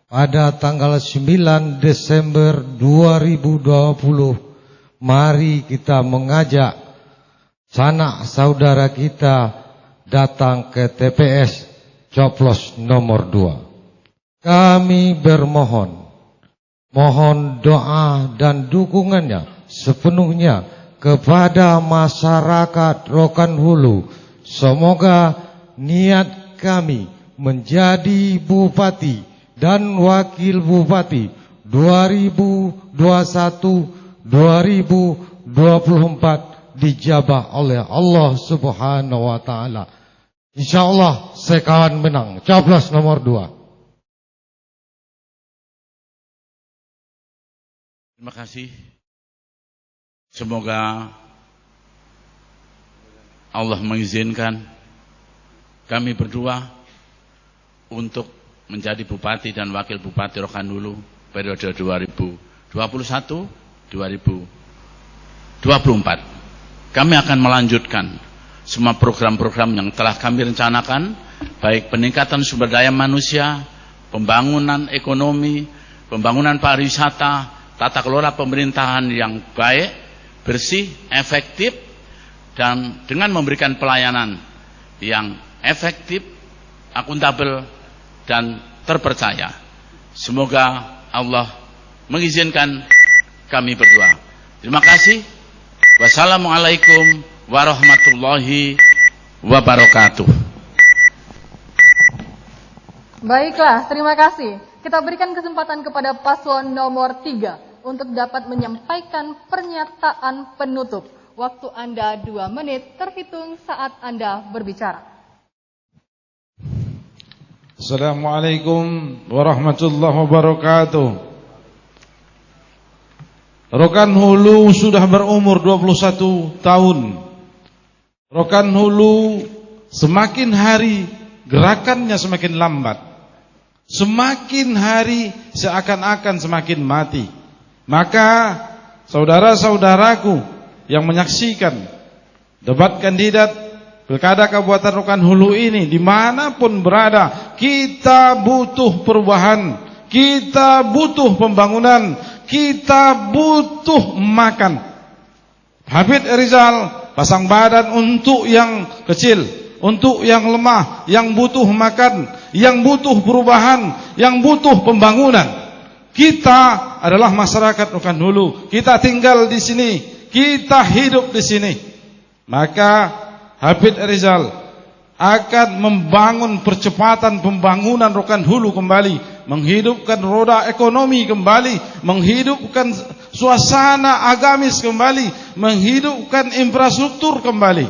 pada tanggal 9 Desember 2020, mari kita mengajak sanak saudara kita datang ke TPS Coblos nomor 2. Kami mohon doa dan dukungannya sepenuhnya kepada masyarakat Rokan Hulu. Semoga niat kami menjadi bupati dan wakil bupati 2021-2024 dijabah oleh Allah Subhanahu wa taala. Insyaallah sekawan menang. Coblos nomor 2. Terima kasih. Semoga Allah mengizinkan kami berdua untuk menjadi bupati dan wakil bupati Rokan Hulu periode 2021-2024. Kami akan melanjutkan semua program-program yang telah kami rencanakan, baik peningkatan sumber daya manusia, pembangunan ekonomi, pembangunan pariwisata, tata kelola pemerintahan yang baik, bersih, efektif, dan dengan memberikan pelayanan yang efektif, akuntabel, dan terpercaya. Semoga Allah mengizinkan kami berdua. Terima kasih. Wassalamualaikum warahmatullahi wabarakatuh. Baiklah, terima kasih. Kita berikan kesempatan kepada paslon nomor 3 untuk dapat menyampaikan pernyataan penutup. Waktu Anda 2 menit terhitung saat Anda berbicara. Assalamualaikum warahmatullahi wabarakatuh. Rokan Hulu sudah berumur 21 tahun. Rokan Hulu semakin hari gerakannya semakin lambat. Semakin hari seakan-akan semakin mati. Maka saudara-saudaraku yang menyaksikan debat kandidat Pilkada Kabupaten Rokan Hulu ini dimanapun berada, kita butuh perubahan, kita butuh pembangunan, kita butuh makan. Habib Rizal pasang badan untuk yang kecil, untuk yang lemah, yang butuh makan, yang butuh perubahan, yang butuh pembangunan. Kita adalah masyarakat Rokan Hulu, kita tinggal di sini, kita hidup di sini. Maka Habib Rizal akan membangun percepatan pembangunan Rokan Hulu kembali, menghidupkan roda ekonomi kembali, menghidupkan suasana agamis kembali, menghidupkan infrastruktur kembali.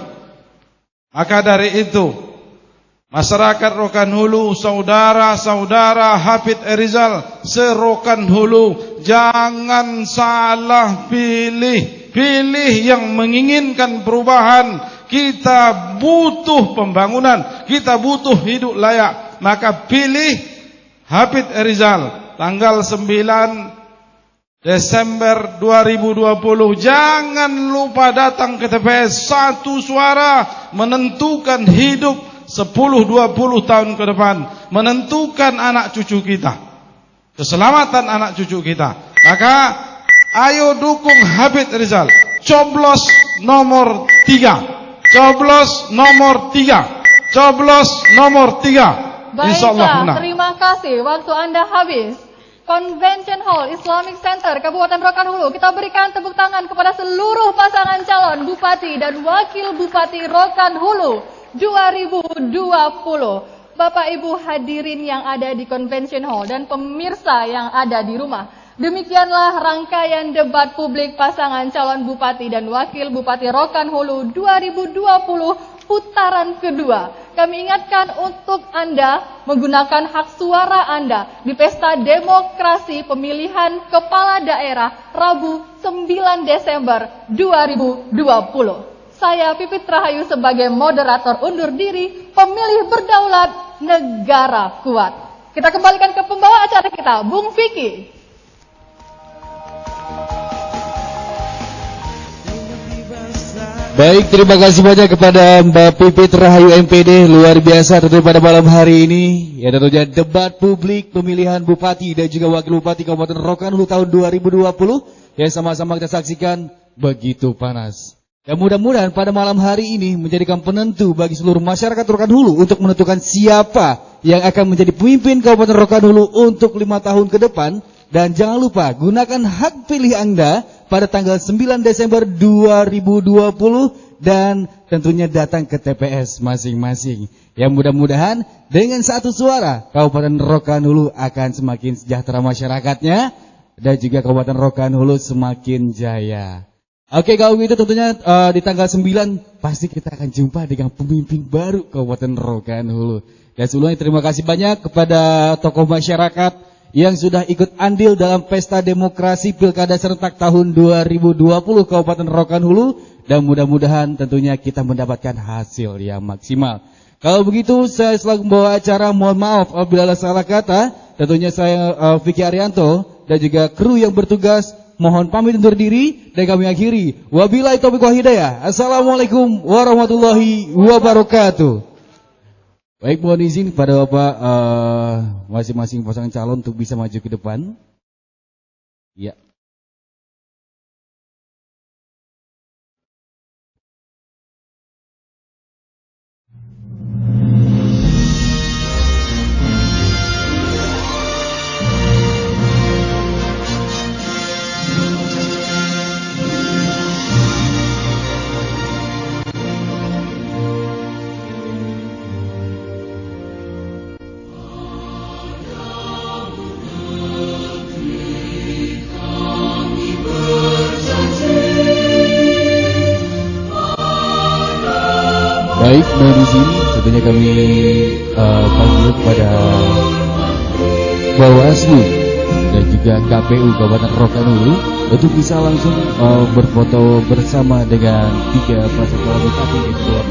Maka dari itu, masyarakat Rokan Hulu, saudara-saudara Habib Rizal se-Rokan Hulu, jangan salah pilih. Pilih yang menginginkan perubahan. Kita butuh pembangunan, kita butuh hidup layak. Maka pilih Habib Rizal tanggal 9 Desember 2020. Jangan lupa datang ke TPS. Satu suara menentukan hidup 10-20 tahun ke depan, menentukan anak cucu kita, keselamatan anak cucu kita. Maka ayo dukung Habib Rizal. Coblos nomor 3. Coblos nomor 3. Coblos nomor 3. Insyaallah menang. Terima kasih. Waktu Anda habis. Convention Hall Islamic Center Kabupaten Rokan Hulu. Kita berikan tepuk tangan kepada seluruh pasangan calon Bupati dan Wakil Bupati Rokan Hulu 2020. Bapak Ibu hadirin yang ada di Convention Hall dan pemirsa yang ada di rumah. Demikianlah rangkaian debat publik pasangan calon Bupati dan Wakil Bupati Rokan Hulu 2020 putaran kedua. Kami ingatkan untuk Anda menggunakan hak suara Anda di Pesta Demokrasi Pemilihan Kepala Daerah Rabu 9 Desember 2020. Saya Pipit Rahayu sebagai moderator undur diri, pemilih berdaulat, negara kuat. Kita kembalikan ke pembawa acara kita, Bung Vicky. Baik, terima kasih banyak kepada Mbak Pipit Rahayu MPD, luar biasa tentu pada malam hari ini. Ya tentunya debat publik pemilihan Bupati dan juga Wakil Bupati Kabupaten Rokan Hulu tahun 2020 yang sama-sama kita saksikan begitu panas. Ya mudah-mudahan pada malam hari ini menjadikan penentu bagi seluruh masyarakat Rokan Hulu untuk menentukan siapa yang akan menjadi pemimpin Kabupaten Rokan Hulu untuk 5 tahun ke depan. Dan jangan lupa gunakan hak pilih Anda pada tanggal 9 Desember 2020 dan tentunya datang ke TPS masing-masing. Ya mudah-mudahan dengan satu suara Kabupaten Rokan Hulu akan semakin sejahtera masyarakatnya dan juga Kabupaten Rokan Hulu semakin jaya. Oke, kalau gitu tentunya di tanggal 9 pasti kita akan jumpa dengan pemimpin baru Kabupaten Rokan Hulu. Dan sebelumnya terima kasih banyak kepada tokoh masyarakat yang sudah ikut andil dalam Pesta Demokrasi Pilkada Serentak tahun 2020 Kabupaten Rokan Hulu. Dan mudah-mudahan tentunya kita mendapatkan hasil yang maksimal. Kalau begitu saya selaku membawa acara, mohon maaf apabila salah kata. Tentunya saya Vicky Arianto dan juga kru yang bertugas mohon pamit undur diri dan kami akhiri. Wabillahi taufiq wal hidayah. Assalamualaikum warahmatullahi wabarakatuh. Baik, mohon izin kepada Bapak masing-masing pasangan calon untuk bisa maju ke depan. Ya. Baik, mohon izin tentunya kami panggil kepada Bawaslu dan juga KPU Kabupaten Rokan Hulu untuk bisa langsung berfoto bersama dengan 3 pasangan calon bupati di luar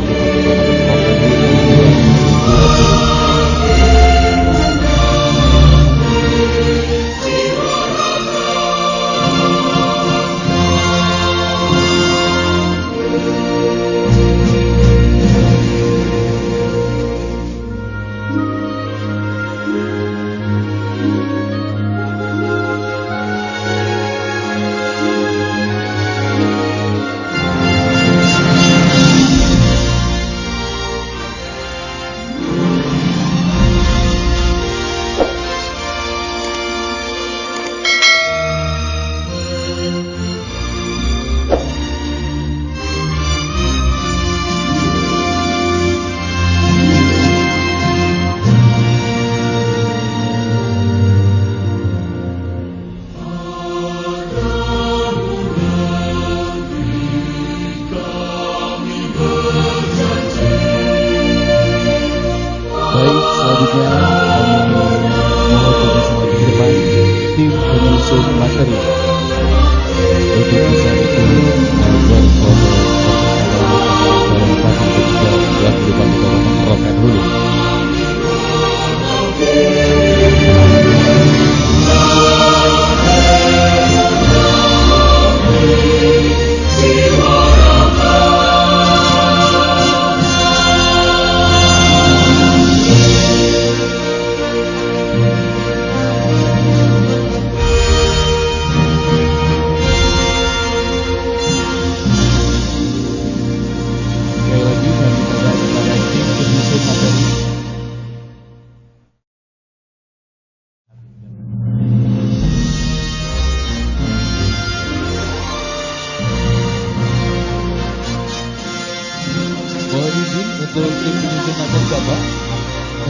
Kabupaten Rokan Hulu.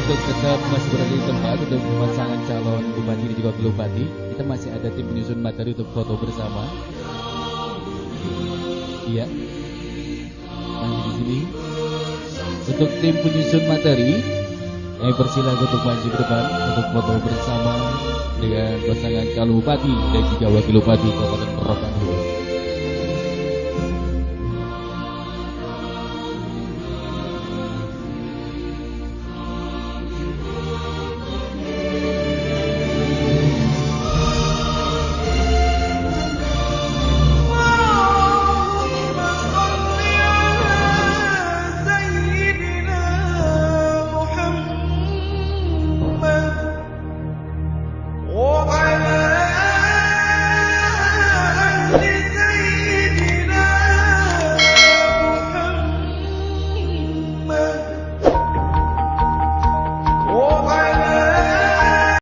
untuk tetap masih berada di tempat untuk pasangan calon bupati dan juga wakil bupati, kita masih ada tim penyusun materi untuk foto bersama. Iya, masih di sini. Untuk tim penyusun materi, kami persilakan untuk maju ke depan untuk foto bersama dengan pasangan calon bupati dan juga wakil bupati Kabupaten Rokan Hulu.